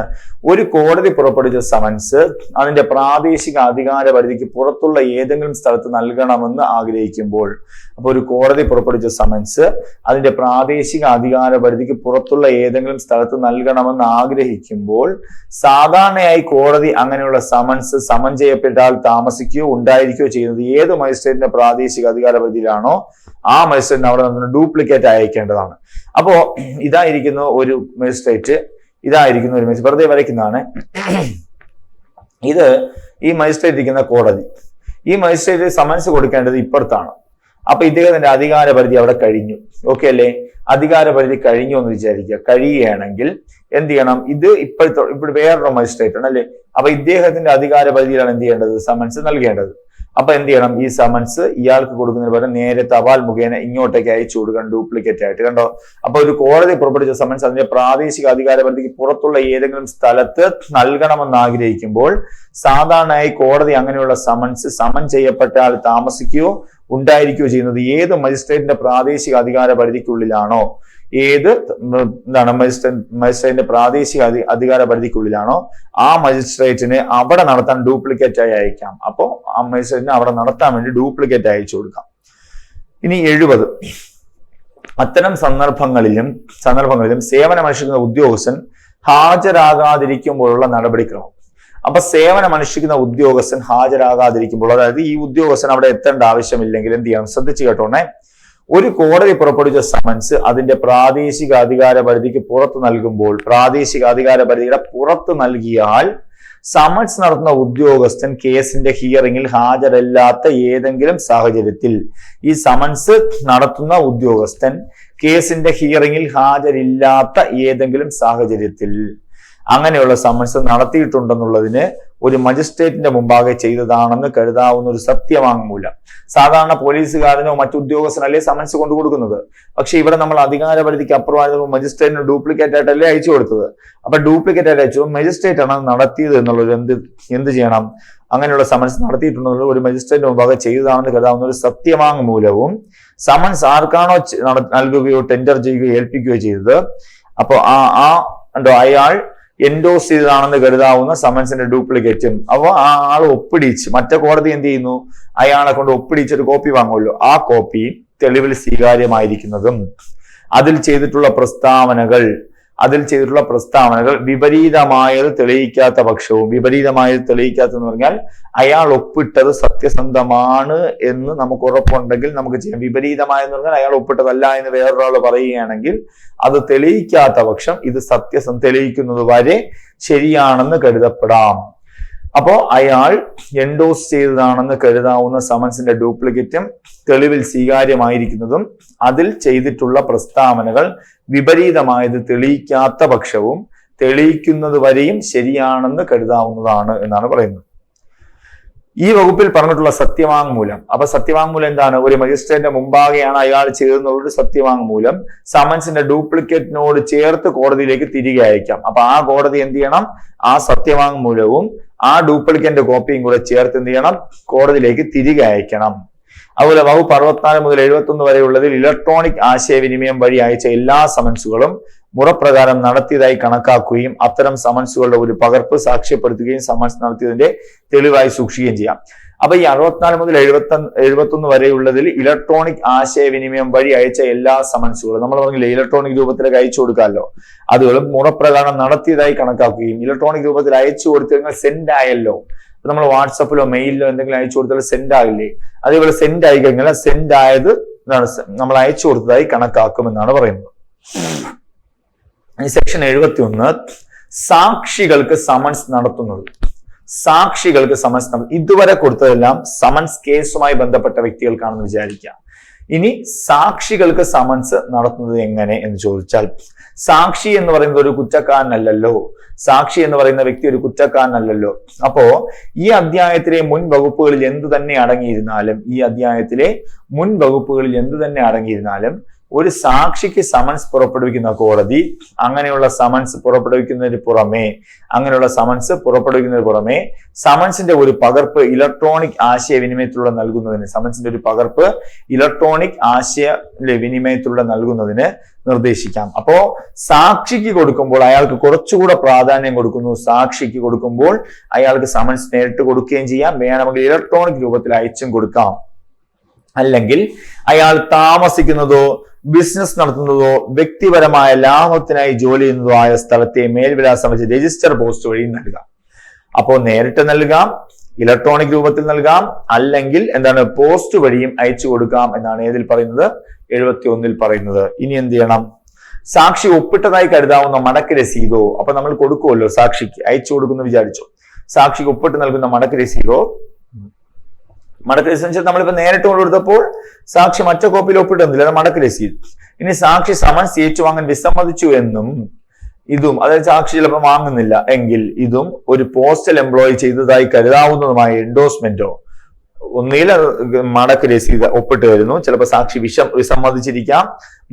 ഒരു കോടതി പുറപ്പെടുവിച്ച സമൻസ് അതിന്റെ പ്രാദേശിക അധികാര പരിധിക്ക് പുറത്തുള്ള ഏതെങ്കിലും സ്ഥലത്ത് നൽകണമെന്ന് ആഗ്രഹിക്കുമ്പോൾ, അപ്പൊ ഒരു കോടതി പുറപ്പെടുവിച്ച സമൻസ് അതിന്റെ പ്രാദേശിക അധികാര പരിധിക്ക് പുറത്തുള്ള ഏതെങ്കിലും സ്ഥലത്ത് നൽകണമെന്ന് ആഗ്രഹിക്കുമ്പോൾ സാധാരണയായി കോടതി അങ്ങനെയുള്ള സമൻസ് സമൻ ചെയ്യപ്പെട്ടാൽ താമസിക്കുകയോ ഉണ്ടായിരിക്കുകയോ ചെയ്യുന്നത് ഏത് മജിസ്ട്രേറ്റിന്റെ പ്രാദേശിക അധികാര പരിധിയിലാണോ ആ മജിസ്ട്രേറ്റിന് അവിടെ നിന്ന് ഡ്യൂപ്ലിക്കേറ്റ് അയക്കേണ്ടതാണ്. അപ്പോ ഇതായിരിക്കുന്നു ഒരു മജിസ്ട്രേറ്റ്, വെറുതെ വരയ്ക്കുന്നതാണ്. ഇത് ഈ മജിസ്ട്രേറ്റ് ഇരിക്കുന്ന കോടതി. ഈ മജിസ്ട്രേറ്റ് സമൻസ് കൊടുക്കേണ്ടത് ഇപ്പുറത്താണ്. അപ്പൊ ഇദ്ദേഹത്തിന്റെ അധികാര പരിധി അവിടെ കഴിഞ്ഞു. ഓക്കെ അല്ലേ? അധികാര പരിധി കഴിഞ്ഞു എന്ന് വിചാരിക്കുക. കഴിയുകയാണെങ്കിൽ എന്ത് ചെയ്യണം? ഇത് ഇപ്പോൾ വേറൊരു മജിസ്ട്രേറ്റ് ആണ് അല്ലെ, അപ്പൊ ഇദ്ദേഹത്തിന്റെ അധികാര പരിധിയിലാണ് എന്ത് ചെയ്യേണ്ടത്? സമൻസ് നൽകേണ്ടത്. അപ്പൊ എന്ത് ചെയ്യണം? ഈ സമൻസ് ഇയാൾക്ക് കൊടുക്കുന്നതിന് പകരം നേരെ തപാൽ മുഖേന ഇങ്ങോട്ടേക്ക് അയച്ചു കൊടുക്കണം, ഡ്യൂപ്ലിക്കേറ്റ് ആയിട്ട്. കണ്ടോ? അപ്പൊ ഒരു കോടതി പുറപ്പെടുവിച്ച സമൻസ് അതിന്റെ പ്രാദേശിക അധികാര പരിധിക്ക് പുറത്തുള്ള ഏതെങ്കിലും സ്ഥലത്ത് നൽകണമെന്ന് ആഗ്രഹിക്കുമ്പോൾ സാധാരണയായി കോടതി അങ്ങനെയുള്ള സമൻസ് സമൻ ചെയ്യപ്പെട്ടാൽ താമസിക്കുകയോ ഉണ്ടായിരിക്കുകയോ ചെയ്യുന്നത് ഏത് മജിസ്ട്രേറ്റിന്റെ പ്രാദേശിക അധികാര പരിധിക്കുള്ളിലാണോ, മജിസ്ട്രേറ്റിന്റെ പ്രാദേശിക അധികാര പരിധിക്കുള്ളിലാണോ ആ മജിസ്ട്രേറ്റിന് അവിടെ നടത്താൻ ഡ്യൂപ്ലിക്കേറ്റ് ആയി അയക്കാം. അപ്പോ ആ മജിസ്ട്രേറ്റിന് അവിടെ നടത്താൻ വേണ്ടി ഡ്യൂപ്ലിക്കേറ്റ് അയച്ചു കൊടുക്കാം. ഇനി 70. അത്തരം സന്ദർഭങ്ങളിലും സേവനമനുഷ്ഠിക്കുന്ന ഉദ്യോഗസ്ഥൻ ഹാജരാകാതിരിക്കുമ്പോഴുള്ള നടപടിക്രമം. അപ്പൊ സേവനമനുഷ്ഠിക്കുന്ന ഉദ്യോഗസ്ഥൻ ഹാജരാകാതിരിക്കുമ്പോൾ, അതായത് ഈ ഉദ്യോഗസ്ഥൻ അവിടെ എത്തേണ്ട ആവശ്യമില്ലെങ്കിൽ എന്ത് ചെയ്യണം? ശ്രദ്ധിച്ചു കേട്ടോണേ. ഒരു കോടതി പുറപ്പെടുവിച്ച സമൻസ് അതിന്റെ പ്രാദേശിക അധികാര പരിധിക്ക് പുറത്ത് നൽകുമ്പോൾ, പ്രാദേശിക അധികാര പരിധിയുടെ പുറത്ത് നൽകിയാൽ സമൻസ് നടത്തുന്ന ഉദ്യോഗസ്ഥൻ കേസിന്റെ ഹിയറിംഗിൽ ഹാജരല്ലാത്ത ഏതെങ്കിലും സാഹചര്യത്തിൽ, ഈ സമൻസ് നടത്തുന്ന ഉദ്യോഗസ്ഥൻ കേസിന്റെ ഹിയറിംഗിൽ ഹാജരില്ലാത്ത ഏതെങ്കിലും സാഹചര്യത്തിൽ അങ്ങനെയുള്ള സമൻസ് നടത്തിയിട്ടുണ്ടെന്നുള്ളതിന് ഒരു മജിസ്ട്രേറ്റിന്റെ മുമ്പാകെ ചെയ്തതാണെന്ന് കരുതാവുന്ന ഒരു സത്യവാങ്മൂലം. സാധാരണ പോലീസുകാരനോ മറ്റു ഉദ്യോഗസ്ഥനല്ലേ സമൻസ് കൊണ്ടു കൊടുക്കുന്നത്. പക്ഷെ ഇവിടെ നമ്മൾ അധികാര പരിധിക്ക് അപ്പുറമായിരുന്നു മജിസ്ട്രേറ്റിന് ഡ്യൂപ്ലിക്കേറ്റ് ആയിട്ടല്ലേ അയച്ചു കൊടുത്തത്. അപ്പൊ ഡ്യൂപ്ലിക്കേറ്റ് ആയിട്ട് അയച്ചു മജിസ്ട്രേറ്റ് ആണ് നടത്തിയത് എന്നുള്ളത് എന്ത് ചെയ്യണം? അങ്ങനെയുള്ള സമൻസ് നടത്തിയിട്ടുണ്ടെന്നുള്ള ഒരു മജിസ്ട്രേറ്റിന് മുമ്പാകെ ചെയ്തതാണെന്ന് കരുതാവുന്ന ഒരു സത്യവാങ്മൂലവും സമൻസ് ആർക്കാണോ നൽകുകയോ ടെൻഡർ ചെയ്യുകയോ ഏൽപ്പിക്കുകയോ ചെയ്തത്, അപ്പൊ അയാൾ എൻഡോസ് ചെയ്തതാണെന്ന് കരുതാവുന്ന സമൻസിന്റെ ഡ്യൂപ്ലിക്കേറ്റും, അപ്പൊ ആ ആൾ ഒപ്പിടിച്ച് മറ്റേ കോടതി എന്ത് ചെയ്യുന്നു, അയാളെ കൊണ്ട് ഒപ്പിടിച്ചൊരു കോപ്പി വാങ്ങുമല്ലോ, ആ കോപ്പി തെളിവിൽ സ്വീകാര്യമായിരിക്കുന്നതും അതിൽ ചെയ്തിട്ടുള്ള പ്രസ്താവനകൾ വിപരീതമായത് തെളിയിക്കാത്ത പക്ഷവും, വിപരീതമായത് തെളിയിക്കാത്തെന്ന് പറഞ്ഞാൽ അയാൾ ഒപ്പിട്ടത് സത്യസന്ധമാണ് എന്ന് നമുക്ക് ഉറപ്പുണ്ടെങ്കിൽ നമുക്ക് ചെയ്യാം. വിപരീതമായെന്ന് പറഞ്ഞാൽ അയാൾ ഒപ്പിട്ടതല്ല എന്ന് വേറൊരാൾ പറയുകയാണെങ്കിൽ അത് തെളിയിക്കാത്ത പക്ഷം ഇത് തെളിയിക്കുന്നത് വരെ ശരിയാണെന്ന് കരുതപ്പെടാം. അപ്പോ അയാൾ എൻഡോസ് ചെയ്തതാണെന്ന് കരുതാവുന്ന സമൻസിന്റെ ഡ്യൂപ്ലിക്കേറ്റും തെളിവിൽ സ്വീകാര്യമായിരിക്കുന്നതും അതിൽ ചെയ്തിട്ടുള്ള പ്രസ്താവനകൾ വിപരീതമായത് തെളിയിക്കാത്ത പക്ഷവും തെളിയിക്കുന്നത് വരെയും ശരിയാണെന്ന് കരുതാവുന്നതാണ് എന്നാണ് പറയുന്നത്. ഈ വകുപ്പിൽ പറഞ്ഞിട്ടുള്ള സത്യവാങ്മൂലം, അപ്പൊ സത്യവാങ്മൂലം എന്താണ്? ഒരു മജിസ്ട്രേറ്റിന്റെ മുമ്പാകെയാണ് അയാൾ ചെയ്തെന്നുള്ളൊരു സത്യവാങ്മൂലം സമൻസിന്റെ ഡ്യൂപ്ലിക്കേറ്റിനോട് ചേർത്ത് കോടതിയിലേക്ക് തിരികെ അയക്കാം. അപ്പൊ ആ കോടതി എന്ത് ചെയ്യണം? ആ സത്യവാങ്മൂലവും ആ ഡ്യൂപ്ലിക്കേറ്റ് കോപ്പിയും കൂടെ ചേർത്ത് എന്ത് ചെയ്യണം? കോടതിയിലേക്ക് തിരികെ അയക്കണം. അതുപോലെ വകുപ്പ് 64 മുതൽ 71 വരെയുള്ളതിൽ ഇലക്ട്രോണിക് ആശയവിനിമയം വഴി അയച്ച എല്ലാ സമൻസുകളും മുറപ്രകാരം നടത്തിയതായി കണക്കാക്കുകയും അത്തരം സമൻസുകളുടെ ഒരു പകർപ്പ് സാക്ഷ്യപ്പെടുത്തുകയും സമൻസ് നടത്തിയതിന്റെ തെളിവായി സൂക്ഷിക്കുകയും ചെയ്യാം. അപ്പൊ ഈ 64 മുതൽ 71 വരെയുള്ളതിൽ ഇലക്ട്രോണിക് ആശയവിനിമയം വഴി അയച്ച എല്ലാ സമൻസുകളും നമ്മൾ പറഞ്ഞില്ലേ ഇലക്ട്രോണിക് രൂപത്തിലേക്ക് അയച്ചു കൊടുക്കാമല്ലോ, അതുകളും മുറപ്രകാരം നടത്തിയതായി കണക്കാക്കുകയും ഇലക്ട്രോണിക് രൂപത്തിൽ അയച്ചു കൊടുത്തു കഴിഞ്ഞാൽ സെൻഡ് ആയല്ലോ, നമ്മൾ വാട്സപ്പിലോ മെയിലിലോ എന്തെങ്കിലും അയച്ചു കൊടുത്താൽ സെൻഡ് ആകില്ലേ, അതേപോലെ സെൻഡ് ആയി കഴിഞ്ഞാൽ സെൻഡ് ആയത് നമ്മൾ അയച്ചു കൊടുത്തതായി കണക്കാക്കുമെന്നാണ് പറയുന്നത്. ഈ സെക്ഷൻ 71 സാക്ഷികൾക്ക് സമൻസ് നടത്തുന്നത്. ഇതുവരെ കൊടുത്തതെല്ലാം സമൻസ് കേസുമായി ബന്ധപ്പെട്ട വ്യക്തികൾക്കാണെന്ന് വിചാരിക്കാം. ഇനി സാക്ഷികൾക്ക് സമൻസ് നടത്തുന്നത് എങ്ങനെ എന്ന് ചോദിച്ചാൽ, സാക്ഷി എന്ന് പറയുന്നത് ഒരു കുറ്റക്കാരനല്ലല്ലോ, സാക്ഷി എന്ന് പറയുന്ന വ്യക്തി ഒരു കുറ്റക്കാരനല്ലല്ലോ. അപ്പോ ഈ അധ്യായത്തിലെ മുൻ വകുപ്പുകളിൽ എന്തു തന്നെ അടങ്ങിയിരുന്നാലും ഒരു സാക്ഷിക്ക് സമൻസ് പുറപ്പെടുവിക്കുന്ന കോടതി അങ്ങനെയുള്ള സമൻസ് പുറപ്പെടുവിക്കുന്നതിന് പുറമെ സമൻസിന്റെ ഒരു പകർപ്പ് ഇലക്ട്രോണിക് ആശയവിനിമയത്തിലൂടെ നൽകുന്നതിന് നിർദ്ദേശിക്കാം. അപ്പോ സാക്ഷിക്ക് കൊടുക്കുമ്പോൾ അയാൾക്ക് കുറച്ചുകൂടെ പ്രാധാന്യം കൊടുക്കുന്നു. സാക്ഷിക്ക് കൊടുക്കുമ്പോൾ അയാൾക്ക് സമൻസ് നേരിട്ട് കൊടുക്കുകയും ചെയ്യാം, വേണമെങ്കിൽ ഇലക്ട്രോണിക് രൂപത്തിൽ അയച്ചും കൊടുക്കാം. അല്ലെങ്കിൽ അയാൾ താമസിക്കുന്നതോ ബിസിനസ് നടത്തുന്നതോ വ്യക്തിപരമായ ലാഭത്തിനായി ജോലി ചെയ്യുന്നതോ ആയ സ്ഥലത്തെ മേൽവിലാസം വെച്ച് രജിസ്റ്റർ പോസ്റ്റ് വഴി നൽകാം. അപ്പോൾ നേരിട്ട് നൽകാം, ഇലക്ട്രോണിക് രൂപത്തിൽ നൽകാം, അല്ലെങ്കിൽ പോസ്റ്റ് വഴിയും അയച്ചു കൊടുക്കാം എന്നാണ് ഏതിൽ പറയുന്നത്? 71 പറയുന്നത്. ഇനി എന്ത് ചെയ്യണം? സാക്ഷി ഒപ്പിട്ടതായി കരുതാവുന്ന മടക്ക് രസീതോ, അപ്പൊ നമ്മൾ കൊടുക്കുമല്ലോ സാക്ഷിക്ക് അയച്ചു കൊടുക്കുന്നു വിചാരിച്ചോ, സാക്ഷിക്ക് ഒപ്പിട്ട് നൽകുന്ന മടക്ക് രസീതോ നമ്മളിപ്പോ നേരിട്ട് കൊണ്ടുകൊടുത്തപ്പോൾ സാക്ഷി മറ്റേ കോപ്പിയിൽ ഒപ്പിട്ടുന്നില്ല, അത് മടക്ക് രസീത്. ഇനി സാക്ഷി സമൻസ് ഏറ്റുവാങ്ങാൻ വിസമ്മതിച്ചു എന്നും ഇതും, അതായത് സാക്ഷി ചിലപ്പോൾ വാങ്ങുന്നില്ല എങ്കിൽ ഇതും ഒരു പോസ്റ്റൽ എംപ്ലോയി ചെയ്തതായി കരുതാവുന്നതുമായ എൻഡോഴ്സ്മെന്റോ, ഒന്നിൽ മടക്ക് രസീത് ഒപ്പിട്ട് വരുന്നു, ചിലപ്പോൾ സാക്ഷി വിസമ്മതിച്ചിരിക്കാം.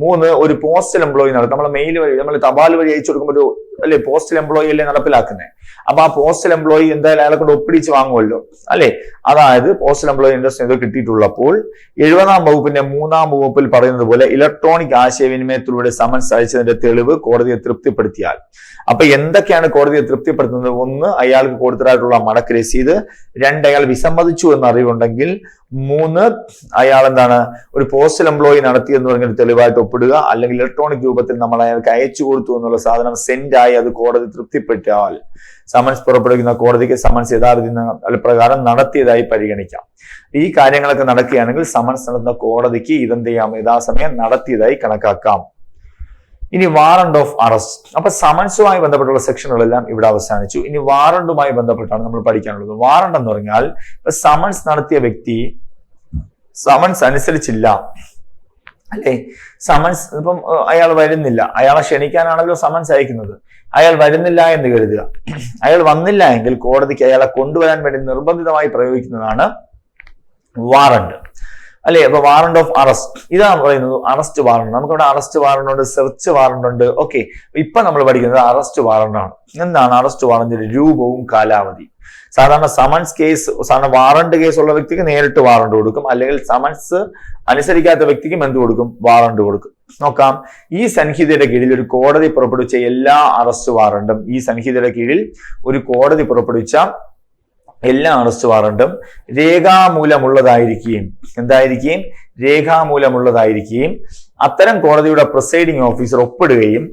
3 ഒരു പോസ്റ്റൽ എംപ്ലോയി നമ്മളെ മെയിൽ വഴി നമ്മൾ തപാൽ വഴി അയച്ചു കൊടുക്കുമ്പോൾ അല്ലെ പോസ്റ്റൽ എംപ്ലോയി അല്ലേ നടപ്പിലാക്കുന്നത്, അപ്പൊ ആ പോസ്റ്റൽ എംപ്ലോയി എന്തായാലും അയാളെ കൊണ്ട് ഒപ്പിടിച്ച് വാങ്ങുമല്ലോ അല്ലെ. അതായത് പോസ്റ്റൽ എംപ്ലോയി ഇൻഡസ്ട്രി കിട്ടിയിട്ടുള്ളപ്പോൾ 70-ാം വകുപ്പിന്റെ 3-ാം വകുപ്പിൽ പറയുന്നത് പോലെ ഇലക്ട്രോണിക് ആശയവിനിമയത്തിലൂടെ സമൻസ് അയച്ചതിന്റെ തെളിവ് കോടതിയെ തൃപ്തിപ്പെടുത്തിയാൽ, അപ്പൊ എന്തൊക്കെയാണ് കോടതിയെ തൃപ്തിപ്പെടുത്തുന്നത്? 1 അയാൾക്ക് കൊടുത്തതായിട്ടുള്ള മടക്ക് രസീത്, 2 അയാൾ വിസമ്മതിച്ചു എന്ന് അറിവുണ്ടെങ്കിൽ, 3 അയാൾ ഒരു പോസ്റ്റൽ എംപ്ലോയി നടത്തിയെന്ന് പറഞ്ഞ തെളിവായിട്ട് ഒപ്പിടുക, അല്ലെങ്കിൽ ഇലക്ട്രോണിക് രൂപത്തിൽ നമ്മൾ അയാൾക്ക് അയച്ചു കൊടുത്തു എന്നുള്ള സാധനം സെൻഡ് ആയി അത് കോടതി തൃപ്തിപ്പെട്ടാൽ സമൻസ് പുറപ്പെടുവിക്കുന്ന കോടതിക്ക് സമൻസ് യഥാവിധി പ്രകാരം നടത്തിയതായി പരിഗണിക്കാം. ഈ കാര്യങ്ങളൊക്കെ നടക്കുകയാണെങ്കിൽ സമൻസ് നടത്തുന്ന കോടതിക്ക് ഇതെന്ത് ചെയ്യാം? യഥാസമയം നടത്തിയതായി കണക്കാക്കാം. ഇനി വാറണ്ട് ഓഫ് അറസ്റ്റ്. അപ്പൊ സമൻസുമായി ബന്ധപ്പെട്ടുള്ള സെക്ഷനുകളെല്ലാം ഇവിടെ അവസാനിച്ചു. ഇനി വാറണ്ടുമായി ബന്ധപ്പെട്ടാണ് നമ്മൾ പഠിക്കാനുള്ളത്. വാറണ്ട് എന്ന് പറഞ്ഞാൽ ഇപ്പൊ സമൻസ് നടത്തിയ വ്യക്തി സമൻസ് അനുസരിച്ചില്ല അല്ലെ, സമൻസ് ഇപ്പം അയാൾ വരുന്നില്ല, അയാളെ ക്ഷണിക്കാനാണല്ലോ സമൻസ് അയക്കുന്നത്, അയാൾ വരുന്നില്ല എന്ന് കരുതുക. അയാൾ വന്നില്ല എങ്കിൽ കോടതിക്ക് അയാളെ കൊണ്ടുവരാൻ വേണ്ടി നിർബന്ധിതമായി പ്രയോഗിക്കുന്നതാണ് വാറണ്ട് അല്ലെ. അപ്പൊ വാറണ്ട് ഓഫ് അറസ്റ്റ് ഇതാണ് പറയുന്നത്. അറസ്റ്റ് വാറണ്ട്, നമുക്കിവിടെ അറസ്റ്റ് വാറണ്ട് ഉണ്ട്, സെർച്ച് വാറണ്ട് ഉണ്ട്. ഓക്കെ, ഇപ്പൊ നമ്മൾ പഠിക്കുന്നത് അറസ്റ്റ് വാറണ്ട് ആണ്. എന്താണ് അറസ്റ്റ് വാറണ്ടിന്റെ രൂപവും കാലാവധി? സാധാരണ സമൻസ് കേസ്, സാധാരണ വാറണ്ട് കേസ് ഉള്ള വ്യക്തിക്ക് നേരിട്ട് വാറണ്ട് കൊടുക്കും, അല്ലെങ്കിൽ സമൻസ് അനുസരിക്കാത്ത വ്യക്തിക്കും എന്ത് കൊടുക്കും? വാറണ്ട് കൊടുക്കും. നോക്കാം. ഈ സംഹിതയുടെ കീഴിൽ ഒരു കോടതി പുറപ്പെടുവിച്ച എല്ലാ അറസ്റ്റ് വാറണ്ടും, ഈ സംഹിതയുടെ കീഴിൽ ഒരു കോടതി പുറപ്പെടുവിച്ച എല്ലാ അറസ്റ്റ് വാറണ്ടും രേഖാമൂലമുള്ളതായിരിക്കുകയും എന്തായിരിക്കുകയും? രേഖാമൂലമുള്ളതായിരിക്കുകയും അത്തരം കോടതിയുടെ പ്രിസൈഡിംഗ് ഓഫീസർ ഒപ്പിടുകയും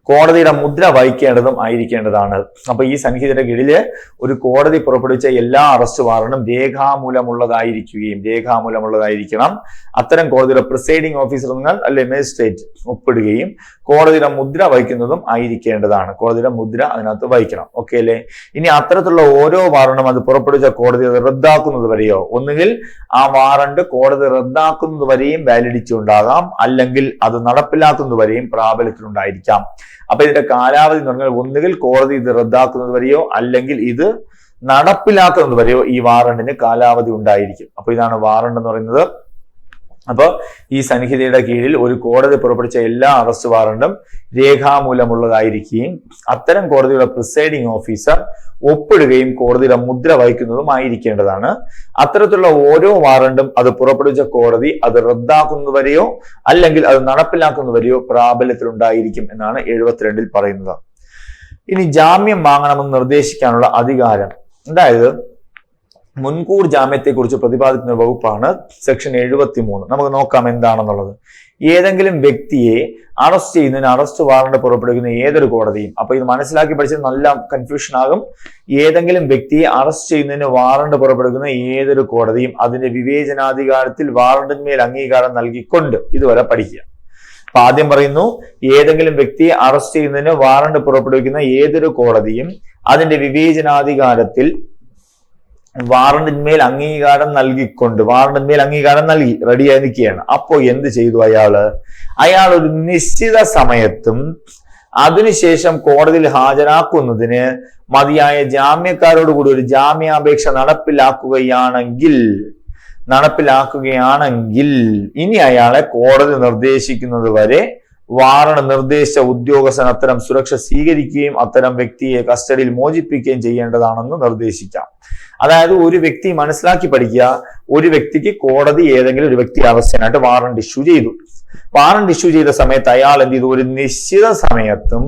കോടതിയുടെ മുദ്ര വഹിക്കേണ്ടതും ആയിരിക്കേണ്ടതാണ്. അപ്പൊ ഈ സംഹിതയുടെ കീഴില് ഒരു കോടതി പുറപ്പെടുവിച്ച എല്ലാ അറസ്റ്റ് വാറണ്ടും രേഖാമൂലമുള്ളതായിരിക്കണം. അത്തരം കോടതിയുടെ പ്രിസൈഡിംഗ് ഓഫീസർ അല്ലെ മജിസ്ട്രേറ്റ് ഒപ്പിടുകയും കോടതിയുടെ മുദ്ര വഹിക്കുന്നതും ആയിരിക്കേണ്ടതാണ്. കോടതിയുടെ മുദ്ര അതിനകത്ത് വഹിക്കണം. ഓക്കെ അല്ലേ? ഇനി അത്തരത്തിലുള്ള ഓരോ വാറണ്ടും അത് പുറപ്പെടുവിച്ച കോടതി അത് റദ്ദാക്കുന്നത് വരെയോ, ഒന്നുകിൽ ആ വാറണ്ട് കോടതി റദ്ദാക്കുന്നത് വരെയും വാലിഡിറ്റി ഉണ്ടാകാം, അല്ലെങ്കിൽ അത് നടപ്പിലാക്കുന്നത് വരെയും പ്രാബല്യത്തിലുണ്ടായിരിക്കാം. അപ്പൊ ഇതിന്റെ കാലാവധി എന്ന് പറഞ്ഞാൽ ഒന്നുകിൽ കോടതി ഇത് റദ്ദാക്കുന്നത് വരെയോ അല്ലെങ്കിൽ ഇത് നടപ്പിലാക്കുന്നത് വരെയോ ഈ വാറണ്ടിന് കാലാവധി ഉണ്ടായിരിക്കും. അപ്പൊ ഇതാണ് വാറണ്ട് എന്ന് പറയുന്നത്. അപ്പൊ ഈ സംഹിതയുടെ കീഴിൽ ഒരു കോടതി പുറപ്പെടുവിച്ച എല്ലാ അറസ്റ്റ് വാറണ്ടും രേഖാമൂലമുള്ളതായിരിക്കുകയും അത്തരം കോടതിയുടെ പ്രിസൈഡിംഗ് ഓഫീസർ ഒപ്പിടുകയും കോടതിയുടെ മുദ്ര വഹിക്കുന്നതും ആയിരിക്കേണ്ടതാണ്. അത്തരത്തിലുള്ള ഓരോ വാറണ്ടും അത് പുറപ്പെടുവിച്ച കോടതി അത് റദ്ദാക്കുന്നതുവരെയോ അല്ലെങ്കിൽ അത് നടപ്പിലാക്കുന്നതുവരെയോ പ്രാബല്യത്തിലുണ്ടായിരിക്കും എന്നാണ് 72 പറയുന്നത്. ഇനി ജാമ്യം വാങ്ങണമെന്ന് നിർദ്ദേശിക്കാനുള്ള അധികാരം, അതായത് മുൻകൂർ ജാമ്യത്തെ കുറിച്ച് പ്രതിപാദിക്കുന്ന വകുപ്പാണ് സെക്ഷൻ 73. നമുക്ക് നോക്കാം എന്താണെന്നുള്ളത്. ഏതെങ്കിലും വ്യക്തിയെ അറസ്റ്റ് ചെയ്യുന്നതിന് അറസ്റ്റ് വാറണ്ട് പുറപ്പെടുവിക്കുന്ന ഏതൊരു കോടതിയും, അപ്പൊ ഇത് മനസ്സിലാക്കി പഠിച്ചത് നല്ല കൺഫ്യൂഷൻ ആകും. ഏതെങ്കിലും വ്യക്തിയെ അറസ്റ്റ് ചെയ്യുന്നതിന് വാറണ്ട് പുറപ്പെടുവിക്കുന്ന ഏതൊരു കോടതിയും അതിന്റെ വിവേചനാധികാരത്തിൽ വാറണ്ടിന്മേൽ അംഗീകാരം നൽകിക്കൊണ്ട് ഇതുവരെ പഠിക്കുക. അപ്പൊ ആദ്യം പറയുന്നു, ഏതെങ്കിലും വ്യക്തിയെ അറസ്റ്റ് ചെയ്യുന്നതിന് വാറണ്ട് പുറപ്പെടുവിക്കുന്ന ഏതൊരു കോടതിയും അതിന്റെ വിവേചനാധികാരത്തിൽ വാറണ്ടിന്മേൽ അംഗീകാരം നൽകിക്കൊണ്ട്, വാറണ്ടിന്മേൽ അംഗീകാരം നൽകി റെഡിയായി നിൽക്കുകയാണ്. അപ്പോ എന്ത് ചെയ്തു? അയാൾ ഒരു നിശ്ചിത സമയത്തും അതിനുശേഷം കോടതിയിൽ ഹാജരാക്കുന്നതിന് മതിയായ ജാമ്യക്കാരോട് കൂടി ഒരു ജാമ്യാപേക്ഷ നടപ്പിലാക്കുകയാണെങ്കിൽ ഇനി അയാളെ കോടതി നിർദ്ദേശിക്കുന്നത് വരെ വാറണ്ട് നിർദ്ദേശിച്ച ഉദ്യോഗസ്ഥൻ അത്തരം സുരക്ഷ സ്വീകരിക്കുകയും അത്തരം വ്യക്തിയെ കസ്റ്റഡിയിൽ മോചിപ്പിക്കുകയും ചെയ്യേണ്ടതാണെന്ന് നിർദ്ദേശിക്കാം. അതായത് ഒരു വ്യക്തി മനസ്സിലാക്കി പഠിക്കുക, ഒരു വ്യക്തിക്ക് കോടതി ഏതെങ്കിലും ഒരു വ്യക്തി അറസ്റ്റിനായിട്ട് വാറണ്ട് ഇഷ്യൂ ചെയ്തു. വാറണ്ട് ഇഷ്യൂ ചെയ്ത സമയത്ത് അയാൾ എന്ത് ചെയ്തു? ഒരു നിശ്ചിത സമയത്തും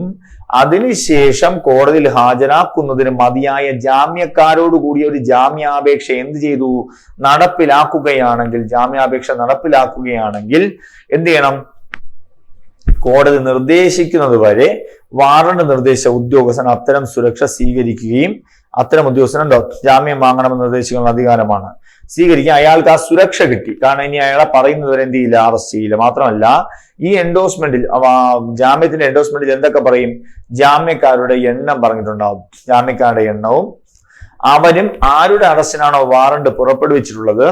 അതിനുശേഷം കോടതിയിൽ ഹാജരാക്കുന്നതിന് മതിയായ ജാമ്യക്കാരോട് കൂടിയ ഒരു ജാമ്യാപേക്ഷ എന്ത് ചെയ്തു? ജാമ്യാപേക്ഷ നടപ്പിലാക്കുകയാണെങ്കിൽ എന്ത് ചെയ്യണം? കോടതി നിർദ്ദേശിക്കുന്നത് വരെ വാറണ്ട് നിർദ്ദേശിച്ച ഉദ്യോഗസ്ഥൻ അത്തരം സുരക്ഷ സ്വീകരിക്കുകയും അത്തരം ഉദ്യോഗസ്ഥനുണ്ടോ ജാമ്യം വാങ്ങണമെന്ന് നിർദ്ദേശിക്കുന്ന അധികാരമാണ്. സ്വീകരിക്കുക. അയാൾക്ക് ആ സുരക്ഷ കിട്ടി. കാരണം ഇനി അയാളെ പറയുന്നവരെ എന്ത് ചെയ്യില്ല? അറസ്റ്റ് ചെയ്യില്ല. മാത്രമല്ല ഈ എൻഡോഴ്സ്മെന്റിൽ, ജാമ്യത്തിന്റെ എൻഡോഴ്സ്മെന്റിൽ എന്തൊക്കെ പറയും? ജാമ്യക്കാരുടെ എണ്ണം പറഞ്ഞിട്ടുണ്ടാവും. ജാമ്യക്കാരുടെ എണ്ണവും അവരും ആരുടെ അറസ്റ്റിനാണോ വാറണ്ട് പുറപ്പെടുവിച്ചിട്ടുള്ളത്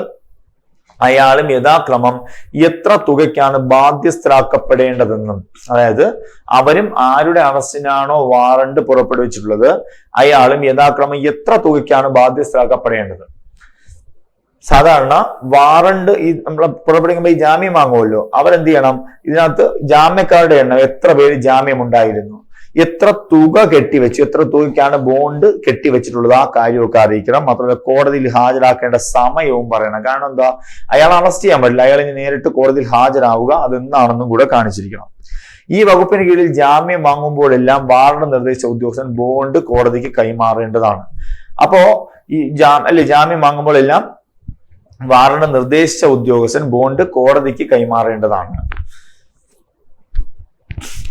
അയാളും യഥാക്രമം എത്ര തുകയ്ക്കാണ് ബാധ്യസ്ഥരാക്കപ്പെടേണ്ടതെന്നും, അതായത് അവരും ആരുടെ അറസ്റ്റിനാണോ വാറണ്ട് പുറപ്പെടുവിച്ചിട്ടുള്ളത് അയാളും യഥാക്രമം എത്ര തുകയ്ക്കാണ് ബാധ്യസ്ഥരാക്കപ്പെടേണ്ടത്. സാധാരണ വാറണ്ട് ഈ നമ്മൾ പുറപ്പെടുവിക്കുമ്പോൾ ഈ ജാമ്യം വാങ്ങുമല്ലോ, അവരെന്ത് ചെയ്യണം? ഇതിനകത്ത് ജാമ്യക്കാരുടെ എണ്ണം, എത്ര പേര് ജാമ്യം ഉണ്ടായിരുന്നു, എത്ര തുക കെട്ടിവെച്ചു, എത്ര തുകയ്ക്കാണ് ബോണ്ട് കെട്ടിവെച്ചിട്ടുള്ളത്, ആ കാര്യമൊക്കെ അറിയിക്കണം. മാത്രമല്ല കോടതിയിൽ ഹാജരാക്കേണ്ട സമയവും പറയണം. കാരണം എന്താ? അയാൾ അറസ്റ്റ് ചെയ്യാൻ പറ്റില്ല, അയാൾ ഇനി നേരിട്ട് കോടതിയിൽ ഹാജരാവുക, അതെന്താണെന്നും കൂടെ കാണിച്ചിരിക്കണം. ഈ വകുപ്പിന് കീഴിൽ ജാമ്യം വാങ്ങുമ്പോഴെല്ലാം വാറണ്ട് നിർദ്ദേശിച്ച ഉദ്യോഗസ്ഥൻ ബോണ്ട് കോടതിക്ക് കൈമാറേണ്ടതാണ്. അപ്പോ ഈ ജാമ്യം വാങ്ങുമ്പോഴെല്ലാം വാറണ്ട് നിർദ്ദേശിച്ച ഉദ്യോഗസ്ഥൻ ബോണ്ട് കോടതിക്ക് കൈമാറേണ്ടതാണ്.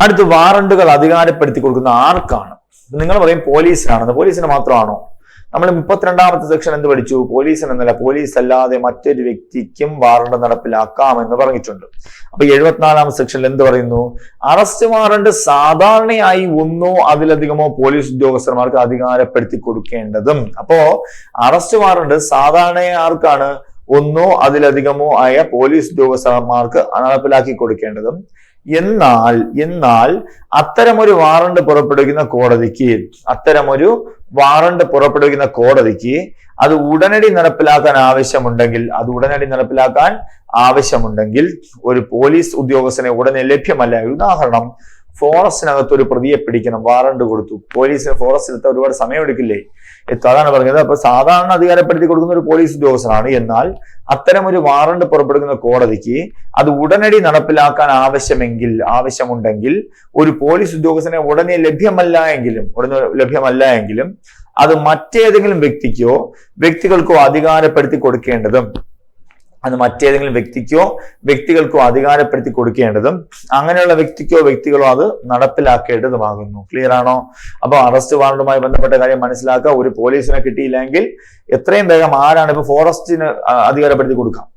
അടുത്ത് വാറണ്ടുകൾ അധികാരപ്പെടുത്തി കൊടുക്കുന്ന ആർക്കാണ്? നിങ്ങൾ പറയും പോലീസിനാണെന്ന്. പോലീസിന് മാത്രമാണോ? നമ്മൾ 32ാമത്തെ സെക്ഷൻ എന്ത് പഠിച്ചു? പോലീസിന് എന്നല്ല, പോലീസ് അല്ലാതെ മറ്റൊരു വ്യക്തിക്കും വാറണ്ട് നടപ്പിലാക്കാമെന്ന് പറഞ്ഞിട്ടുണ്ട്. അപ്പൊ 74ാമത്തെ സെക്ഷനിൽ എന്ത് പറയുന്നു? അറസ്റ്റ് വാറണ്ട് സാധാരണയായി ഒന്നോ അതിലധികമോ പോലീസ് ഉദ്യോഗസ്ഥന്മാർക്ക് അധികാരപ്പെടുത്തി കൊടുക്കേണ്ടതും. അപ്പോ അറസ്റ്റ് വാറണ്ട് സാധാരണയായി ആർക്കാണ്? ഒന്നോ അതിലധികമോ ആയ പോലീസ് ഉദ്യോഗസ്ഥന്മാർക്ക് നടപ്പിലാക്കി കൊടുക്കേണ്ടതും. എന്നാൽ അത്തരമൊരു വാറണ്ട് പുറപ്പെടുവിക്കുന്ന കോടതിക്ക് അത് ഉടനടി നടപ്പിലാക്കാൻ ആവശ്യമുണ്ടെങ്കിൽ ഒരു പോലീസ് ഉദ്യോഗസ്ഥനെ ഉടനെ ലഭ്യമല്ല. ഉദാഹരണം, ഫോറസ്റ്റിനകത്ത് ഒരു പ്രതിയെ പിടിക്കണം, വാറണ്ട് കൊടുത്തു. പോലീസിന് ഫോറസ്റ്റിലെത്താൻ ഒരുപാട് സമയം എടുക്കില്ലേ? അതാണ് പറഞ്ഞത്. അപ്പൊ സാധാരണ അധികാരപ്പെടുത്തി കൊടുക്കുന്ന ഒരു പോലീസ് ഉദ്യോഗസ്ഥനാണ്. എന്നാൽ അത്തരം ഒരു വാറണ്ട് പുറപ്പെടുക്കുന്ന കോടതിക്ക് അത് ഉടനടി നടപ്പിലാക്കാൻ ആവശ്യമുണ്ടെങ്കിൽ ഒരു പോലീസ് ഉദ്യോഗസ്ഥനെ ഉടനെ ലഭ്യമല്ല എങ്കിലും അത് മറ്റേതെങ്കിലും വ്യക്തികൾക്കോ അധികാരപ്പെടുത്തി കൊടുക്കേണ്ടതും അങ്ങനെയുള്ള വ്യക്തികളോ അത് നടപ്പിലാക്കേണ്ടതുമാകുന്നു. ക്ലിയർ ആണോ? അപ്പൊ അറസ്റ്റ് വാറണ്ടുമായി ബന്ധപ്പെട്ട കാര്യം മനസ്സിലാക്കുക. ഒരു പോലീസിനെ കിട്ടിയില്ലെങ്കിൽ എത്രയും വേഗം ആരാണ് ഇപ്പൊ ഫോറസ്റ്റിന് അധികാരപ്പെടുത്തി കൊടുക്കാം.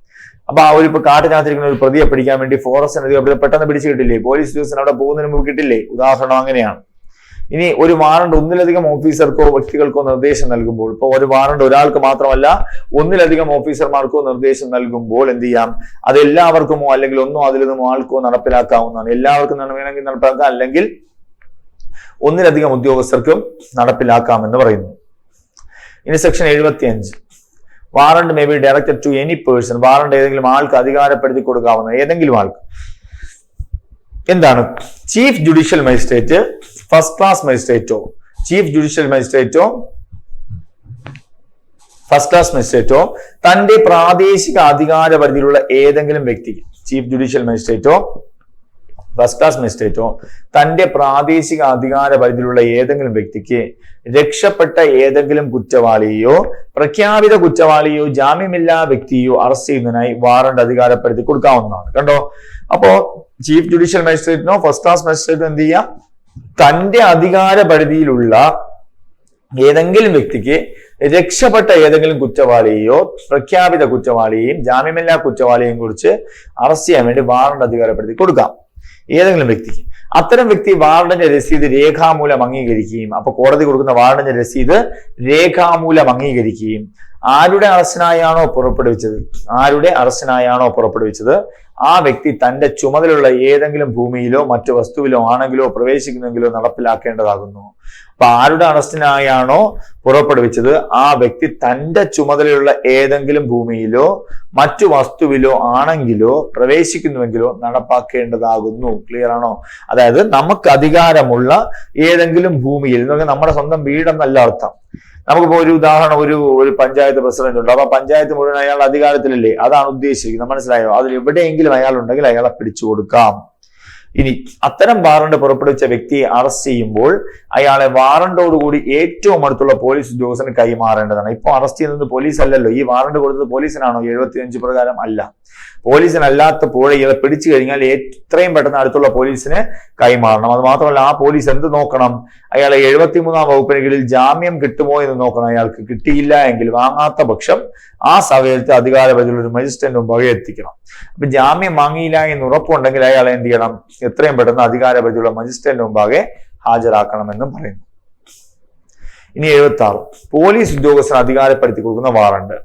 അപ്പൊ ഇപ്പൊ കാട്ടിനകത്തിരിക്കുന്ന ഒരു പ്രതിയെ പിടിക്കാൻ വേണ്ടി ഫോറസ്റ്റിന് അധികാരപ്പെടുത്തി പെട്ടെന്ന് പിടിച്ചു കിട്ടില്ലേ? പോലീസ് ഉദ്യോഗസ്ഥന് അവിടെ പോകുന്നതിന് മുമ്പ് കിട്ടില്ലേ? ഉദാഹരണം അങ്ങനെയാണ്. ഇനി ഒരു വാറണ്ട് ഒന്നിലധികം ഓഫീസർക്കോ വ്യക്തികൾക്കോ നിർദ്ദേശം നൽകുമ്പോൾ, ഇപ്പൊ ഒരു വാറണ്ട് ഒരാൾക്ക് മാത്രമല്ല ഒന്നിലധികം ഓഫീസർമാർക്കോ നിർദ്ദേശം നൽകുമ്പോൾ എന്ത് ചെയ്യാം? അത് എല്ലാവർക്കുമോ അല്ലെങ്കിൽ ഒന്നോ അതിലധികമോ ആൾക്കോ നടപ്പിലാക്കാവുന്നതാണ്. എല്ലാവർക്കും വേണമെങ്കിൽ നടപ്പിലാക്കാം, അല്ലെങ്കിൽ ഒന്നിലധികം ഉദ്യോഗസ്ഥർക്കും നടപ്പിലാക്കാമെന്ന് പറയുന്നു. ഇനി section 75, warrant may be directed to any person. Warrant ഏതെങ്കിലും ആൾക്ക് അധികാരപ്പെടുത്തി കൊടുക്കാവുന്ന ഏതെങ്കിലും ആൾക്ക്. എന്താണ്? Chief judicial magistrate, first class മജിസ്ട്രേറ്റോ, തന്റെ പ്രാദേശിക അധികാര പരിധിയിലുള്ള ഏതെങ്കിലും വ്യക്തിക്ക്, ചീഫ് ജുഡീഷ്യൽ മജിസ്ട്രേറ്റോ ഫസ്റ്റ് ക്ലാസ് മജിസ്ട്രേറ്റോ തന്റെ പ്രാദേശിക അധികാര പരിധിയിലുള്ള ഏതെങ്കിലും വ്യക്തിക്ക് രക്ഷപ്പെട്ട ഏതെങ്കിലും കുറ്റവാളിയോ പ്രഖ്യാപിത കുറ്റവാളിയോ ജാമ്യമില്ലാ വ്യക്തിയോ അറസ്റ്റ് ചെയ്യുന്നതിനായി വാറണ്ട് അധികാരപ്പെടുത്തി കൊടുക്കാവുന്നതാണ്. കണ്ടോ? അപ്പോ ചീഫ് ജുഡീഷ്യൽ മജിസ്ട്രേറ്റിനോ ഫസ്റ്റ് ക്ലാസ് മജിസ്ട്രേറ്റിനോ എന്ത് ചെയ്യാം? തന്റെ അധികാര പരിധിയിലുള്ള ഏതെങ്കിലും വ്യക്തിക്ക് രക്ഷപ്പെട്ട ഏതെങ്കിലും കുറ്റവാളിയോ പ്രഖ്യാപിത കുറ്റവാളിയെയും ജാമ്യമില്ലാ കുറ്റവാളിയെയും കുറിച്ച് അറസ്റ്റ് ചെയ്യാൻ വേണ്ടി വാറണ്ട് അധികാരപ്പെടുത്തി കൊടുക്കാം ഏതെങ്കിലും വ്യക്തിക്ക്. അത്തരം വ്യക്തി വാറണ്ടിന്റെ രസീത് രേഖാമൂലം അംഗീകരിക്കുകയും, അപ്പൊ കോടതി കൊടുക്കുന്ന വാറണ്ടിന്റെ രസീത് രേഖാമൂലം അംഗീകരിക്കുകയും ആരുടെ അറസ്റ്റിനായാണോ പുറപ്പെടുവിച്ചത് ആ വ്യക്തി തന്റെ ചുമതലയുള്ള ഏതെങ്കിലും ഭൂമിയിലോ മറ്റു വസ്തുവിലോ ആണെങ്കിലോ പ്രവേശിക്കുന്നെങ്കിലോ നടപ്പിലാക്കേണ്ടതാകുന്നു. അപ്പൊ ആരുടെ അറസ്റ്റിനായാണോ പുറപ്പെടുവിച്ചത് ആ വ്യക്തി തന്റെ ചുമതലയുള്ള ഏതെങ്കിലും ഭൂമിയിലോ മറ്റു വസ്തുവിലോ ആണെങ്കിലോ പ്രവേശിക്കുന്നുവെങ്കിലോ നടപ്പാക്കേണ്ടതാകുന്നു. ക്ലിയർ ആണോ? അതായത് നമുക്ക് അധികാരമുള്ള ഏതെങ്കിലും ഭൂമിയിൽ എന്ന് പറഞ്ഞാൽ നമ്മുടെ സ്വന്തം വീടെന്നല്ല അർത്ഥം. നമുക്കിപ്പോ ഒരു ഉദാഹരണം, ഒരു പഞ്ചായത്ത് പ്രസിഡന്റ് ഉണ്ട്. അപ്പൊ പഞ്ചായത്ത് മുഴുവൻ അയാൾ അധികാരത്തിലല്ലേ? അതാണ് ഉദ്ദേശിക്കുന്നത്. മനസ്സിലായോ? അതിൽ എവിടെയെങ്കിലും അയാൾ ഉണ്ടെങ്കിൽ അയാളെ പിടിച്ചു കൊടുക്കാം. ഇനി അത്തരം വാറണ്ട് പുറപ്പെടുവിച്ച വ്യക്തിയെ അറസ്റ്റ് ചെയ്യുമ്പോൾ അയാളെ വാറണ്ടോടുകൂടി ഏറ്റവും അടുത്തുള്ള പോലീസ് ഉദ്യോഗസ്ഥന് കൈമാറേണ്ടതാണ്. ഇപ്പൊ അറസ്റ്റ് ചെയ്യുന്നത് പോലീസ് അല്ലല്ലോ. ഈ വാറണ്ട് കൊടുത്തത് പോലീസിനാണോ? 75 പ്രകാരം അല്ല. പോലീസിനല്ലാത്തപ്പോൾ ഇയാളെ പിടിച്ചു കഴിഞ്ഞാൽ എത്രയും പെട്ടെന്ന് അടുത്തുള്ള പോലീസിന് കൈമാറണം. അത് മാത്രമല്ല ആ പോലീസ് എന്ത് നോക്കണം? അയാളെ 73-ാം വകുപ്പിന് കീഴിൽ ജാമ്യം കിട്ടുമോ എന്ന് നോക്കണം. അയാൾക്ക് കിട്ടിയില്ല എങ്കിൽ വാങ്ങാത്ത പക്ഷം ആ സമയത്ത് അധികാരപരിധിയുള്ള ഒരു മജിസ്ട്രേറ്റ് മുമ്പാകെ എത്തിക്കണം. അപ്പൊ ജാമ്യം വാങ്ങിയില്ല എന്ന് ഉറപ്പുണ്ടെങ്കിൽ അയാളെ എന്ത് ചെയ്യണം? എത്രയും പെട്ടെന്ന് അധികാരപരിധിയുള്ള മജിസ്ട്രേറ്റ് മുമ്പാകെ ഹാജരാക്കണമെന്നും പറയുന്നു. ഇനി 76, പോലീസ് ഉദ്യോഗസ്ഥന് അധികാരപ്പെടുത്തി കൊടുക്കുന്ന വാറണ്ട്.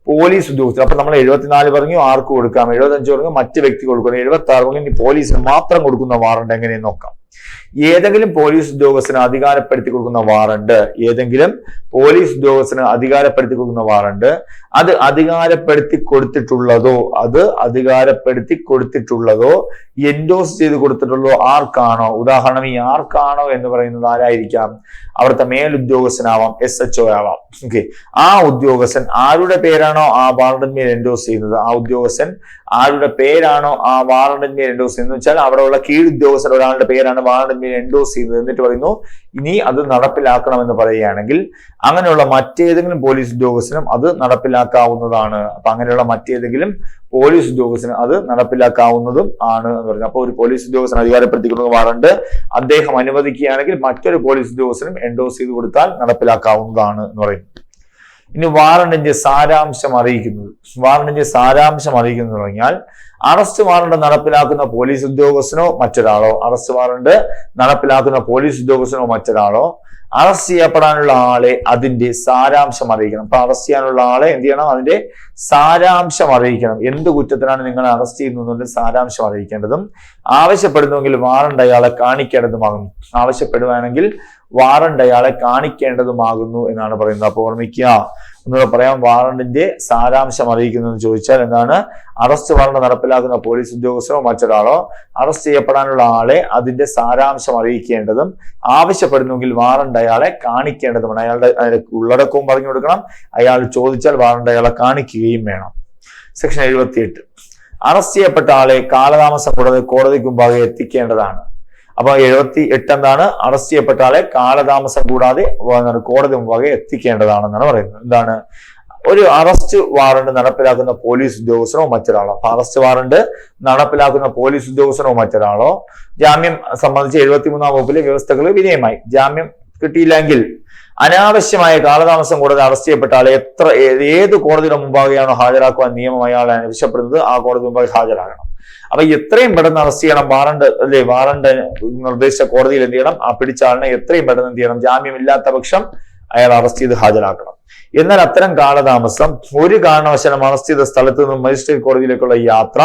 പോലീസ് ഉദ്യോഗസ്ഥർ, അപ്പൊ നമ്മൾ 74 പറഞ്ഞു ആർക്ക് കൊടുക്കാം, 75 പറഞ്ഞു മറ്റു വ്യക്തി കൊടുക്കണം, 76 പറഞ്ഞു ഇനി പോലീസിന് മാത്രം കൊടുക്കുന്ന വാറണ്ട് എങ്ങനെയെന്ന് നോക്കാം. ഏതെങ്കിലും പോലീസ് ഉദ്യോഗസ്ഥന് അധികാരപ്പെടുത്തി കൊടുക്കുന്ന വാറണ്ട് അത് അധികാരപ്പെടുത്തി കൊടുത്തിട്ടുള്ളതോ എൻഡോസ് ചെയ്ത് കൊടുത്തിട്ടുള്ളതോ ആർക്കാണോ, ഉദാഹരണം ഈ ആർക്കാണോ എന്ന് പറയുന്നത് ആരായിരിക്കാം? അവിടുത്തെ മേലുദ്യോഗസ്ഥനാവാം, SHO ആവാം. ഓക്കെ, ആ ഉദ്യോഗസ്ഥൻ ആരുടെ പേരാണോ ആ വാറണ്ടിന്മേൽ എൻഡോസ് ചെയ്യുന്നത്, ആ ഉദ്യോഗസ്ഥൻ ആരുടെ പേരാണോ ആ വാറണ്ടിന്മേൽ എൻഡോസ് ചെയ്യുന്നത് വെച്ചാൽ അവിടെയുള്ള കീഴുദ്യോഗസ്ഥൻ ഒരാളുടെ പേരാണ് വാറണ്ടിന്മേൽ എൻഡോസ് ചെയ്യുന്നത്. എന്നിട്ട് പറയുന്നു ഇനി അത് നടപ്പിലാക്കണമെന്ന് പറയുകയാണെങ്കിൽ അങ്ങനെയുള്ള മറ്റേതെങ്കിലും പോലീസ് ഉദ്യോഗസ്ഥനും അത് നടപ്പിലാക്കാവുന്നതാണ്. അപ്പൊ അങ്ങനെയുള്ള മറ്റേതെങ്കിലും പോലീസ് ഉദ്യോഗസ്ഥന് അത് നടപ്പിലാക്കാവുന്നതും ആണ് എന്ന് പറഞ്ഞു. അപ്പൊ ഒരു പോലീസ് ഉദ്യോഗസ്ഥൻ അധികാരപ്പെടുത്തിക്കുന്ന വാറണ്ട് അദ്ദേഹം അനുവദിക്കുകയാണെങ്കിൽ മറ്റൊരു പോലീസ് ഉദ്യോഗസ്ഥനും എൻഡോസ് ചെയ്ത് കൊടുത്താൽ നടപ്പിലാക്കാവുന്നതാണ് എന്ന് പറയുന്നു. ഇനി വാറണ്ടിന്റെ സാരാംശം അറിയിക്കുന്നത്. എന്ന് പറഞ്ഞാൽ അറസ്റ്റ് വാറണ്ട് നടപ്പിലാക്കുന്ന പോലീസ് ഉദ്യോഗസ്ഥനോ മറ്റൊരാളോ, അറസ്റ്റ് ചെയ്യപ്പെടാനുള്ള ആളെ അതിന്റെ സാരാംശം അറിയിക്കണം. അപ്പൊ അറസ്റ്റ് ചെയ്യാനുള്ള ആളെ എന്ത് ചെയ്യണം? അതിന്റെ സാരാംശം അറിയിക്കണം. എന്ത് കുറ്റത്തിനാണ് നിങ്ങൾ അറസ്റ്റ് ചെയ്യുന്നതിന്റെ സാരാംശം അറിയിക്കേണ്ടതും ആവശ്യപ്പെടുന്നുവെങ്കിൽ വാറണ്ട് അയാളെ കാണിക്കേണ്ടതുമാകുന്നു. ആവശ്യപ്പെടുവാണെങ്കിൽ വാറണ്ട് അയാളെ കാണിക്കേണ്ടതുമാകുന്നു എന്നാണ് പറയുന്നത്. അപ്പൊ ഓർമ്മിക്കുക, ഒന്നുകൂടെ പറയാം, വാറണ്ടിന്റെ സാരാംശം അറിയിക്കുന്നതെന്ന് ചോദിച്ചാൽ എന്താണ്? അറസ്റ്റ് വാറണ്ട് നടപ്പിലാക്കുന്ന പോലീസ് ഉദ്യോഗസ്ഥരോ മറ്റൊരാളോ അറസ്റ്റ് ചെയ്യപ്പെടാനുള്ള ആളെ അതിന്റെ സാരാംശം അറിയിക്കേണ്ടതും ആവശ്യപ്പെടുന്നെങ്കിൽ വാറണ്ട് അയാളെ കാണിക്കേണ്ടതുമാണ്. അയാളുടെ ഉള്ളടക്കവും പറഞ്ഞു കൊടുക്കണം. അയാൾ ചോദിച്ചാൽ വാറണ്ട് അയാളെ കാണിക്കുകയും വേണം. സെക്ഷൻ 78, അറസ്റ്റ് ചെയ്യപ്പെട്ട ആളെ കാലതാമസം കൂടാതെ കോടതിക്ക് മുമ്പാകെ എത്തിക്കേണ്ടതാണ്. അപ്പൊ 78 എന്താണ്? അറസ്റ്റ് ചെയ്യപ്പെട്ട ആളെ കാലതാമസം കൂടാതെ കോടതി മുമ്പാകെ എത്തിക്കേണ്ടതാണെന്നാണ് പറയുന്നത്. എന്താണ്? ഒരു അറസ്റ്റ് വാറണ്ട് നടപ്പിലാക്കുന്ന പോലീസ് ഉദ്യോഗസ്ഥനോ മറ്റൊരാളോ, അപ്പൊ അറസ്റ്റ് വാറണ്ട് നടപ്പിലാക്കുന്ന പോലീസ് ഉദ്യോഗസ്ഥനോ മറ്റൊരാളോ ജാമ്യം സംബന്ധിച്ച് 73-ാം വകുപ്പിലെ വ്യവസ്ഥകൾ വിധേയമായി. ജാമ്യം കിട്ടിയില്ലെങ്കിൽ അനാവശ്യമായ കാലതാമസം കൂടാതെ അറസ്റ്റ് ചെയ്യപ്പെട്ട ആളെ ഏത് കോടതിയുടെ മുമ്പാകെയാണോ ഹാജരാക്കുവാൻ നിയമം അയാളെ ആവശ്യപ്പെടുന്നത് ആ കോടതി മുമ്പാകെ ഹാജരാകണം. അപ്പൊ എത്രയും പെട്ടെന്ന് അറസ്റ്റ് ചെയ്യണം. വാറണ്ട് അല്ലെ, വാറണ്ട് നിർദ്ദേശിച്ച കോടതിയിൽ എന്ത് ചെയ്യണം? ആ പിടിച്ച ആളിനെ എത്രയും പെട്ടെന്ന് എന്ത് ചെയ്യണം? ജാമ്യം ഇല്ലാത്ത പക്ഷം അയാൾ അറസ്റ്റ് ചെയ്ത് ഹാജരാക്കണം. എന്നാൽ അത്തരം കാലതാമസം ഒരു കാരണവശാലും അറസ്റ്റ് ചെയ്ത സ്ഥലത്ത് നിന്നും മജിസ്ട്രേറ്റ് കോടതിയിലേക്കുള്ള യാത്ര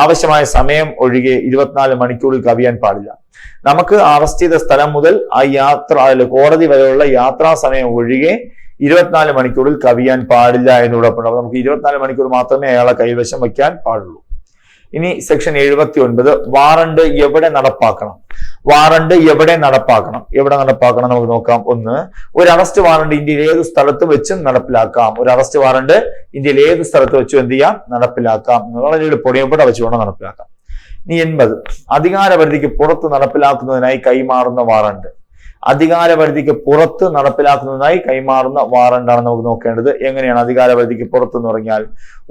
ആവശ്യമായ സമയം ഒഴികെ 24 മണിക്കൂറിൽ കവിയാൻ പാടില്ല. നമുക്ക് അറസ്റ്റ് ചെയ്ത സ്ഥലം മുതൽ ആ യാത്ര കോടതി വരെയുള്ള യാത്രാ സമയം ഒഴികെ 24 മണിക്കൂറിൽ കവിയാൻ പാടില്ല എന്നോടൊപ്പം നമുക്ക് 24 മണിക്കൂർ മാത്രമേ അയാളെ കൈവശം വയ്ക്കാൻ പാടുള്ളൂ. ഇനി സെക്ഷൻ 79, വാറണ്ട് എവിടെ നടപ്പാക്കണം? വാറണ്ട് എവിടെ നടപ്പാക്കണം? എവിടെ നടപ്പാക്കണം നമുക്ക് നോക്കാം. ഒന്ന്, ഒരു അറസ്റ്റ് വാറണ്ട് ഇന്ത്യയിൽ ഏത് സ്ഥലത്ത് വെച്ചും നടപ്പിലാക്കാം. ഒരു അറസ്റ്റ് വാറണ്ട് ഇന്ത്യയിൽ ഏത് സ്ഥലത്ത് വെച്ചും എന്ത് ചെയ്യാം? നടപ്പിലാക്കാം. വളരെ എളുപ്പമുള്ള വെച്ചുകൊണ്ട് നടപ്പിലാക്കാം. ഇനി 80, അധികാരപരിധിക്ക് പുറത്ത് നടപ്പിലാക്കുന്നതിനായി കൈമാറുന്ന വാറണ്ട്. അധികാരപരിധിക്ക് പുറത്ത് നടപ്പിലാക്കുന്നതിനായി കൈമാറുന്ന വാറണ്ടാണ് നമുക്ക് നോക്കേണ്ടത്. എങ്ങനെയാണ് അധികാരപരിധിക്ക് പുറത്ത് എന്ന് പറഞ്ഞാൽ?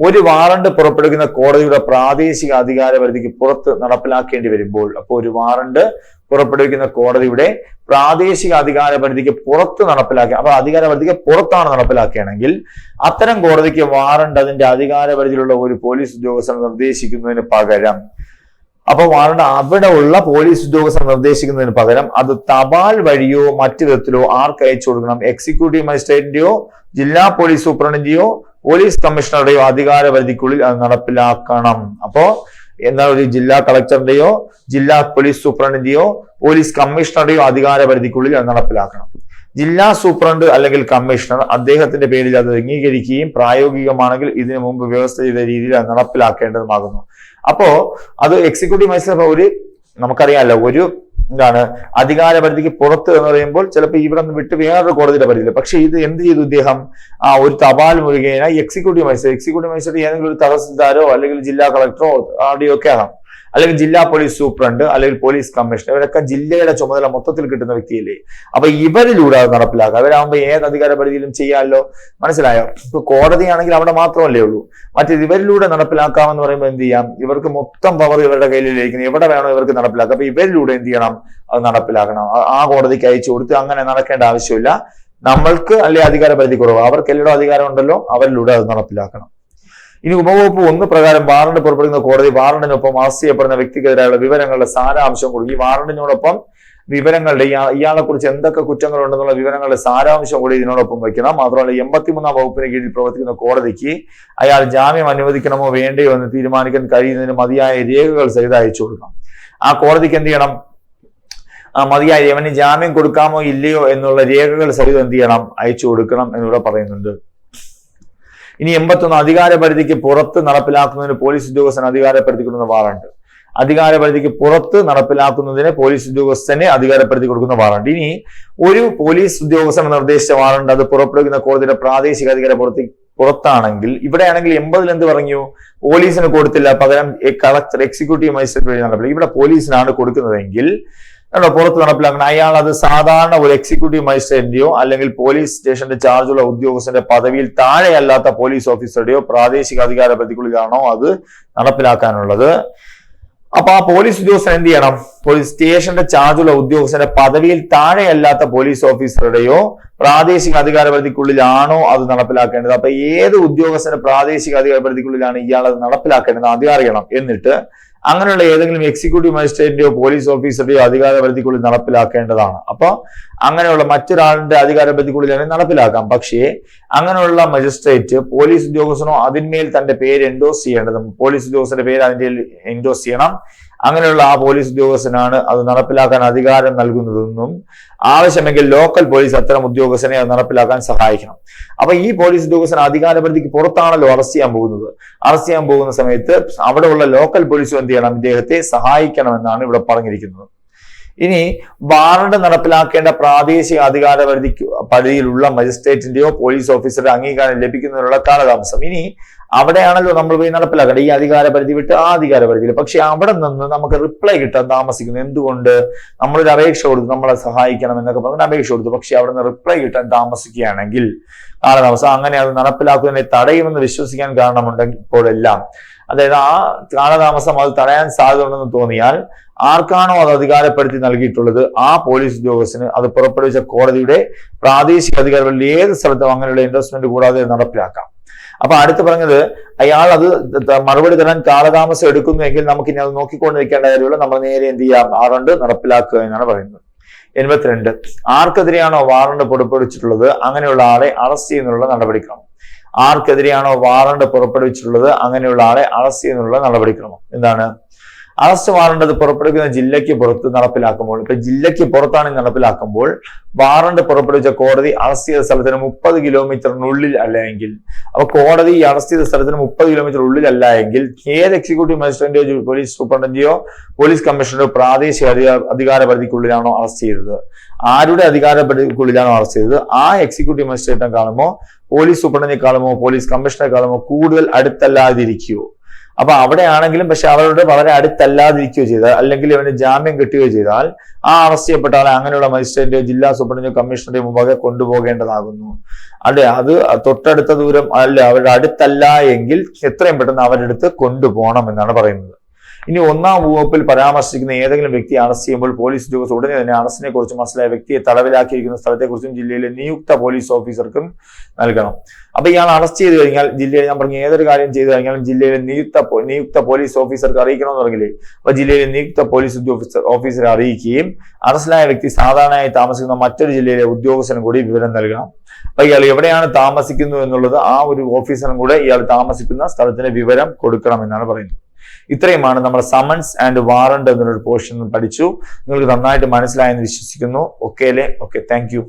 ഒരു വാറണ്ട് പുറപ്പെടുവിക്കുന്ന കോടതിയുടെ പ്രാദേശിക അധികാരപരിധിക്ക് പുറത്ത് നടപ്പിലാക്കേണ്ടി വരുമ്പോൾ, അപ്പോൾ ഒരു വാറണ്ട് പുറപ്പെടുവിക്കുന്ന കോടതിയുടെ പ്രാദേശിക അധികാരപരിധിക്ക് പുറത്ത് നടപ്പിലാക്കുക, അപ്പൊ അധികാരപരിധിക്ക് പുറത്താണ് നടപ്പിലാക്കുകയാണെങ്കിൽ അത്തരം കോടതിക്ക് വാറണ്ട് അതിന്റെ അധികാരപരിധിയിലുള്ള ഒരു പോലീസ് ഉദ്യോഗസ്ഥൻ നിർദ്ദേശിക്കുന്നതിന് പകരം, അപ്പൊ വാറണ്ട് അവിടെ ഉള്ള പോലീസ് ഉദ്യോഗസ്ഥർ നിർദ്ദേശിക്കുന്നതിന് പകരം അത് തപാൽ വഴിയോ മറ്റു വിധത്തിലോ ആർക്ക് അയച്ചു കൊടുക്കണം? എക്സിക്യൂട്ടീവ് മജിസ്ട്രേറ്റിന്റെയോ ജില്ലാ പോലീസ് സൂപ്രണ്ടിന്റെയോ പോലീസ് കമ്മീഷണറുടെയോ അധികാരപരിധിക്കുള്ളിൽ അത് നടപ്പിലാക്കണം. അപ്പോ എന്നാൽ ഒരു ജില്ലാ കളക്ടറിന്റെയോ ജില്ലാ പോലീസ് സൂപ്രണ്ടിന്റെയോ പോലീസ് കമ്മീഷണറുടെയോ അധികാരപരിധിക്കുള്ളിൽ അത് നടപ്പിലാക്കണം. ജില്ലാ സൂപ്രണ്ട് അല്ലെങ്കിൽ കമ്മീഷണർ അദ്ദേഹത്തിന്റെ പേരിൽ അത് അംഗീകരിക്കുകയും പ്രായോഗികമാണെങ്കിൽ ഇതിനു മുമ്പ് വ്യവസ്ഥ ചെയ്ത രീതിയിൽ അത് നടപ്പിലാക്കേണ്ടതുമാകുന്നു. അപ്പോ അത് എക്സിക്യൂട്ടീവ് മജിസ്ട്രേറ്റ് നമുക്കറിയാമല്ലോ, ഒരു എന്താണ് അധികാരപരിധിക്ക് പുറത്ത് എന്ന് പറയുമ്പോൾ ചിലപ്പോൾ ഇവിടെ നിന്ന് വിട്ട് വേറൊരു കോടതിയുടെ പരിധിയില്ല. പക്ഷെ ഇത് എന്ത് ചെയ്തു ഇദ്ദേഹം? ഒരു തപാൽ മുഴുകേന എക്സിക്യൂട്ടീവ് മജിസ്ട്രേറ്റ് ഏതെങ്കിലും ഒരു തഹസിൽദാരോ അല്ലെങ്കിൽ ജില്ലാ കളക്ടറോ ആർഡിയോ ഒക്കെ ആകാം, അല്ലെങ്കിൽ ജില്ലാ പോലീസ് സൂപ്രണ്ട് അല്ലെങ്കിൽ പോലീസ് കമ്മീഷണർ, ഇവരൊക്കെ ജില്ലയുടെ ചുമതല മൊത്തത്തിൽ കിട്ടുന്ന വ്യക്തിയല്ലേ. അപ്പൊ ഇവരിലൂടെ അത് നടപ്പിലാക്കുക. അവരാകുമ്പോൾ ഏത് അധികാര പരിധിയിലും ചെയ്യാമല്ലോ. മനസ്സിലായോ? ഇപ്പൊ കോടതിയാണെങ്കിൽ അവിടെ മാത്രമല്ലേ ഉള്ളൂ. മറ്റേത് ഇവരിലൂടെ നടപ്പിലാക്കാമെന്ന് പറയുമ്പോൾ എന്ത് ചെയ്യാം? ഇവർക്ക് മൊത്തം പവർ ഇവരുടെ കയ്യിലിരിക്കുന്നത്. എവിടെ വേണോ ഇവർക്ക് നടപ്പിലാക്കാം. അപ്പൊ ഇവരിലൂടെ എന്ത് ചെയ്യണം? അത് നടപ്പിലാക്കണം. ആ കോടതിക്ക് അയച്ചു കൊടുത്ത് അങ്ങനെ നടക്കേണ്ട ആവശ്യമില്ല. നമ്മൾക്ക് അല്ലെ അധികാര പരിധി കുറവ്, അവർക്ക് എല്ലായിടും അധികാരം ഉണ്ടല്ലോ, അവരിലൂടെ അത് നടപ്പിലാക്കണം. ഇനി ഉപവകുപ്പ് 1 പ്രകാരം വാറണ്ട് പുറപ്പെടുന്ന കോടതി വാറണ്ടിനൊപ്പം അറസ്റ്റ് ചെയ്യപ്പെടുന്ന വ്യക്തിക്കെതിരായുള്ള വിവരങ്ങളുടെ സാരാംശം കൊടുക്കും. ഈ വാറണ്ടിനോടൊപ്പം വിവരങ്ങളുടെ ഇയാളെ കുറിച്ച് എന്തൊക്കെ കുറ്റങ്ങളുണ്ടെന്നുള്ള വിവരങ്ങളുടെ സാരാംശം കൂടി ഇതിനോടൊപ്പം വയ്ക്കണം. മാത്രമല്ല 83-ാം വകുപ്പിന് കീഴിൽ പ്രവർത്തിക്കുന്ന കോടതിക്ക് അയാൾ ജാമ്യം അനുവദിക്കണമോ വേണ്ടയോ എന്ന് തീരുമാനിക്കാൻ കഴിയുന്നതിന് മതിയായ രേഖകൾ സഹിതം അയച്ചു കൊടുക്കണം. ആ കോടതിക്ക് എന്ത് ചെയ്യണം? മതിയായ അവന് ജാമ്യം കൊടുക്കാമോ ഇല്ലയോ എന്നുള്ള രേഖകൾ സഹിതം എന്ത് ചെയ്യണം? അയച്ചു കൊടുക്കണം എന്നിവിടെ പറയുന്നുണ്ട്. ഇനി 81, അധികാരപരിധിക്ക് പുറത്ത് നടപ്പിലാക്കുന്നതിന് പോലീസ് ഉദ്യോഗസ്ഥന് അധികാരപ്പെടുത്തി കൊടുക്കുന്ന വാറണ്ട്. അധികാരപരിധിക്ക് പുറത്ത് നടപ്പിലാക്കുന്നതിന് പോലീസ് ഉദ്യോഗസ്ഥനെ അധികാരപ്പെടുത്തി കൊടുക്കുന്ന വാറണ്ട്. ഇനി ഒരു പോലീസ് ഉദ്യോഗസ്ഥൻ നിർദ്ദേശിച്ച വാറണ്ട് അത് പുറപ്പെടുവിക്കുന്ന കോടതിയുടെ പ്രാദേശിക അധികാര പുറത്താണെങ്കിൽ, ഇവിടെയാണെങ്കിൽ 80-ൽ എന്ത് പറഞ്ഞു? പോലീസിന് കൊടുത്തില്ല, പകരം കളക്ടർ എക്സിക്യൂട്ടീവ് മജിസ്ട്രേറ്റ് വഴി നടപ്പിലാക്കി. ഇവിടെ പോലീസിനാണ് കൊടുക്കുന്നതെങ്കിൽ പുറത്ത് നടപ്പിലാക്കണം. അയാൾ അത് സാധാരണ ഒരു എക്സിക്യൂട്ടീവ് മജിസ്ട്രേറ്റിന്റെയോ അല്ലെങ്കിൽ പോലീസ് സ്റ്റേഷന്റെ ചാർജുള്ള ഉദ്യോഗസ്ഥന്റെ പദവിയിൽ താഴെയല്ലാത്ത പോലീസ് ഓഫീസറുടെയോ പ്രാദേശിക അധികാര പരിധിക്കുള്ളിലാണോ അത് നടപ്പിലാക്കാനുള്ളത്. അപ്പൊ ആ പോലീസ് ഉദ്യോഗസ്ഥൻ എന്ത് ചെയ്യണം? പോലീസ് സ്റ്റേഷന്റെ ചാർജുള്ള ഉദ്യോഗസ്ഥന്റെ പദവിയിൽ താഴെയല്ലാത്ത പോലീസ് ഓഫീസറുടെയോ പ്രാദേശിക അധികാര പരിധിക്കുള്ളിലാണോ അത് നടപ്പിലാക്കേണ്ടത്. അപ്പൊ ഏത് ഉദ്യോഗസ്ഥന്റെ പ്രാദേശിക അധികാര പരിധിക്കുള്ളിലാണ് ഇയാൾ അത് നടപ്പിലാക്കേണ്ടത് ആദ്യം അറിയണം. എന്നിട്ട് അങ്ങനെയുള്ള ഏതെങ്കിലും എക്സിക്യൂട്ടീവ് മജിസ്ട്രേറ്റിന്റെയോ പോലീസ് ഓഫീസറുടെയോ അധികാര പരിധിക്കുള്ളിൽ നടപ്പിലാക്കേണ്ടതാണ്. അപ്പൊ അങ്ങനെയുള്ള മറ്റൊരാളിന്റെ അധികാര പരിധിക്കുള്ളിലാണെങ്കിൽ നടപ്പിലാക്കാം. പക്ഷേ അങ്ങനെയുള്ള മജിസ്ട്രേറ്റ് പോലീസ് ഉദ്യോഗസ്ഥനോ അതിന്മേൽ തന്റെ പേര് എൻഡോസ് ചെയ്യേണ്ടതും, പോലീസ് ഉദ്യോഗസ്ഥന്റെ പേര് അതിന്റെ എൻഡോസ് ചെയ്യണം. അങ്ങനെയുള്ള ആ പോലീസ് ഉദ്യോഗസ്ഥനാണ് അത് നടപ്പിലാക്കാൻ അധികാരം നൽകുന്നതെന്നും ആവശ്യമെങ്കിൽ ലോക്കൽ പോലീസ് അത്തരം ഉദ്യോഗസ്ഥനെ അത് നടപ്പിലാക്കാൻ സഹായിക്കണം. അപ്പൊ ഈ പോലീസ് ഉദ്യോഗസ്ഥൻ അധികാരപരിധിക്ക് പുറത്താണല്ലോ അറസ്റ്റ് ചെയ്യാൻ പോകുന്നത്. അറസ്റ്റ് ചെയ്യാൻ പോകുന്ന സമയത്ത് അവിടെയുള്ള ലോക്കൽ പോലീസും എന്ത് ചെയ്യണം? ഇദ്ദേഹത്തെ സഹായിക്കണമെന്നാണ് ഇവിടെ പറഞ്ഞിരിക്കുന്നത്. ഇനി വാറണ്ട് നടപ്പിലാക്കേണ്ട പ്രാദേശിക അധികാര പരിധിയിലുള്ള മജിസ്ട്രേറ്റിന്റെയോ പോലീസ് ഓഫീസറുടെ അംഗീകാരം ലഭിക്കുന്നതിനുള്ള കാലതാമസം. ഇനി അവിടെയാണല്ലോ നമ്മൾ പോയി നടപ്പിലാക്കേണ്ടത്, ഈ അധികാര പരിധി വിട്ട് ആ അധികാര പരിധിയിൽ. പക്ഷെ അവിടെ നിന്ന് നമുക്ക് റിപ്ലൈ കിട്ടാൻ താമസിക്കുന്നു. എന്തുകൊണ്ട്? നമ്മളൊരു അപേക്ഷ കൊടുത്തു, നമ്മളെ സഹായിക്കണം എന്നൊക്കെ പറഞ്ഞിട്ട് അപേക്ഷ കൊടുത്തു. പക്ഷെ അവിടെ നിന്ന് റിപ്ലൈ കിട്ടാൻ താമസിക്കുകയാണെങ്കിൽ കാലതാമസം, അങ്ങനെ അത് നടപ്പിലാക്കുന്നതിനെ തടയുമെന്ന് വിശ്വസിക്കാൻ കാരണമുണ്ടെങ്കിലെല്ലാം, അതായത് ആ കാലതാമസം അത് തടയാൻ സാധ്യതയുണ്ടെന്ന് തോന്നിയാൽ ആർക്കാണോ അത് അധികാരപ്പെടുത്തി നൽകിയിട്ടുള്ളത് ആ പോലീസ് ഉദ്യോഗസ്ഥന് അത് പുറപ്പെടുവിച്ച കോടതിയുടെ പ്രാദേശിക അധികാരികളിൽ ഏത് സ്ഥലത്തും അങ്ങനെയുള്ള ഇൻവെസ്റ്റ്മെന്റ് കൂടാതെ നടപ്പിലാക്കാം. അപ്പൊ അടുത്ത് പറഞ്ഞത്, അയാൾ അത് മറുപടി തരാൻ കാലതാമസം എടുക്കുന്നുവെങ്കിൽ നമുക്ക് ഇനി അത് നോക്കിക്കൊണ്ടിരിക്കേണ്ട കാര്യമുള്ള നമ്മൾ നേരെ എന്ത് ചെയ്യാം? വാറണ്ട് നടപ്പിലാക്കുക എന്നാണ് പറയുന്നത്. 82, ആർക്കെതിരെയാണോ വാറണ്ട് പുറപ്പെടുവിച്ചിട്ടുള്ളത് അങ്ങനെയുള്ള ആളെ അറസ്റ്റ് ചെയ്യുന്നതിനുള്ള നടപടിക്രമം. ആർക്കെതിരെയാണോ വാറണ്ട് പുറപ്പെടുവിച്ചിട്ടുള്ളത് അങ്ങനെയുള്ള ആളെ അറസ്റ്റ് ചെയ്യുന്നതിനുള്ള നടപടിക്രമം എന്താണ്? അറസ്റ്റ് വാറണ്ട് അത് പുറപ്പെടുവിക്കുന്ന ജില്ലയ്ക്ക് പുറത്ത് നടപ്പിലാക്കുമ്പോൾ, ഇപ്പൊ ജില്ലയ്ക്ക് പുറത്താണ് നടപ്പിലാക്കുമ്പോൾ വാറണ്ട് പുറപ്പെടുവിച്ച കോടതി അറസ്റ്റ് ചെയ്ത സ്ഥലത്തിന് 30 കിലോമീറ്ററിനുള്ളിൽ അല്ല എങ്കിൽ, അപ്പൊ കോടതി ഈ അറസ്റ്റ് ചെയ്ത സ്ഥലത്തിന് 30 കിലോമീറ്റർ ഉള്ളിലല്ല എങ്കിൽ ഏത് എക്സിക്യൂട്ടീവ് മജിസ്ട്രേറ്റിന്റെയോ പോലീസ് സൂപ്രണ്ടന്റെയോ പോലീസ് കമ്മീഷണറുടെയോ പ്രാദേശിക അധികാര പരിധിക്കുള്ളിലാണോ അറസ്റ്റ് ചെയ്തത്, ആരുടെ അധികാര പരിധിക്കുള്ളിലാണോ അറസ്റ്റ് ചെയ്തത്, ആ എക്സിക്യൂട്ടീവ് മജിസ്ട്രേറ്റിനെ കാണുമോ പോലീസ് സൂപ്രണ്ടിനെ കാണുമോ പോലീസ് കമ്മീഷണറെ കാണുമോ കൂടുതൽ അടുത്തല്ലാതിരിക്കുവോ? അപ്പൊ അവിടെ ആണെങ്കിലും പക്ഷെ അവരോട് വളരെ അടുത്തല്ലാതിരിക്കുകയോ ചെയ്താൽ, അല്ലെങ്കിൽ ഇവന് ജാമ്യം കിട്ടുകയോ ചെയ്താൽ ആ അറസ്റ്റ് ചെയ്യപ്പെട്ട ആളെ അങ്ങനെയുള്ള മജിസ്ട്രേറ്റിന്റെയോ ജില്ലാ സൂപ്രണ്ടിന്റെയോ കമ്മീഷണറുടെയോ മുമ്പാകെ കൊണ്ടുപോകേണ്ടതാകുന്നു. അതെ, അത് തൊട്ടടുത്ത ദൂരം അല്ല, അവരുടെ അടുത്തല്ല എങ്കിൽ എത്രയും പെട്ടെന്ന് അവരുടെ അടുത്ത് കൊണ്ടുപോകണം എന്നാണ് പറയുന്നത്. ഇനി 1-ാം വകുപ്പിൽ പരാമർശിക്കുന്ന ഏതെങ്കിലും വ്യക്തി അറസ്റ്റ് ചെയ്യുമ്പോൾ പോലീസ് ഉദ്യോഗസ്ഥർ ഉടനെ തന്നെ അറസ്റ്റിനെ കുറിച്ച് മനസ്സിലായ വ്യക്തിയെ തടവിലാക്കിയിരിക്കുന്ന സ്ഥലത്തെക്കുറിച്ചും ജില്ലയിലെ നിയുക്ത പോലീസ് ഓഫീസർക്കും നൽകണം. അപ്പൊ ഇയാൾ അറസ്റ്റ് ചെയ്ത് കഴിഞ്ഞാൽ ജില്ലയിൽ, ഞാൻ പറഞ്ഞ ഏതൊരു കാര്യം ചെയ്തു കഴിഞ്ഞാലും ജില്ലയിലെ നിയുക്ത പോലീസ് ഓഫീസർക്ക് അറിയിക്കണമെന്ന് പറഞ്ഞില്ലേ? അപ്പൊ ജില്ലയിലെ നിയുക്ത പോലീസ് ഓഫീസറെ അറിയിക്കുകയും അറസ്റ്റിലായ വ്യക്തി സാധാരണയായി താമസിക്കുന്ന മറ്റൊരു ജില്ലയിലെ ഉദ്യോഗസ്ഥനും കൂടി വിവരം നൽകണം. അപ്പൊ ഇയാൾ എവിടെയാണ് താമസിക്കുന്നത് എന്നുള്ളത് ആ ഒരു ഓഫീസറും കൂടെ ഇയാൾ താമസിക്കുന്ന സ്ഥലത്തിന്റെ വിവരം കൊടുക്കണം എന്നാണ് പറയുന്നത്. ഇത്രയുമാണ് നമ്മൾ സമൻസ് ആൻഡ് വാറണ്ട് എന്നൊരു പോർഷൻ പഠിച്ചു. നിങ്ങൾക്ക് നന്നായിട്ട് മനസ്സിലായെന്ന് വിശ്വസിക്കുന്നു. ഓക്കെ അല്ലേ? Okay, thank you.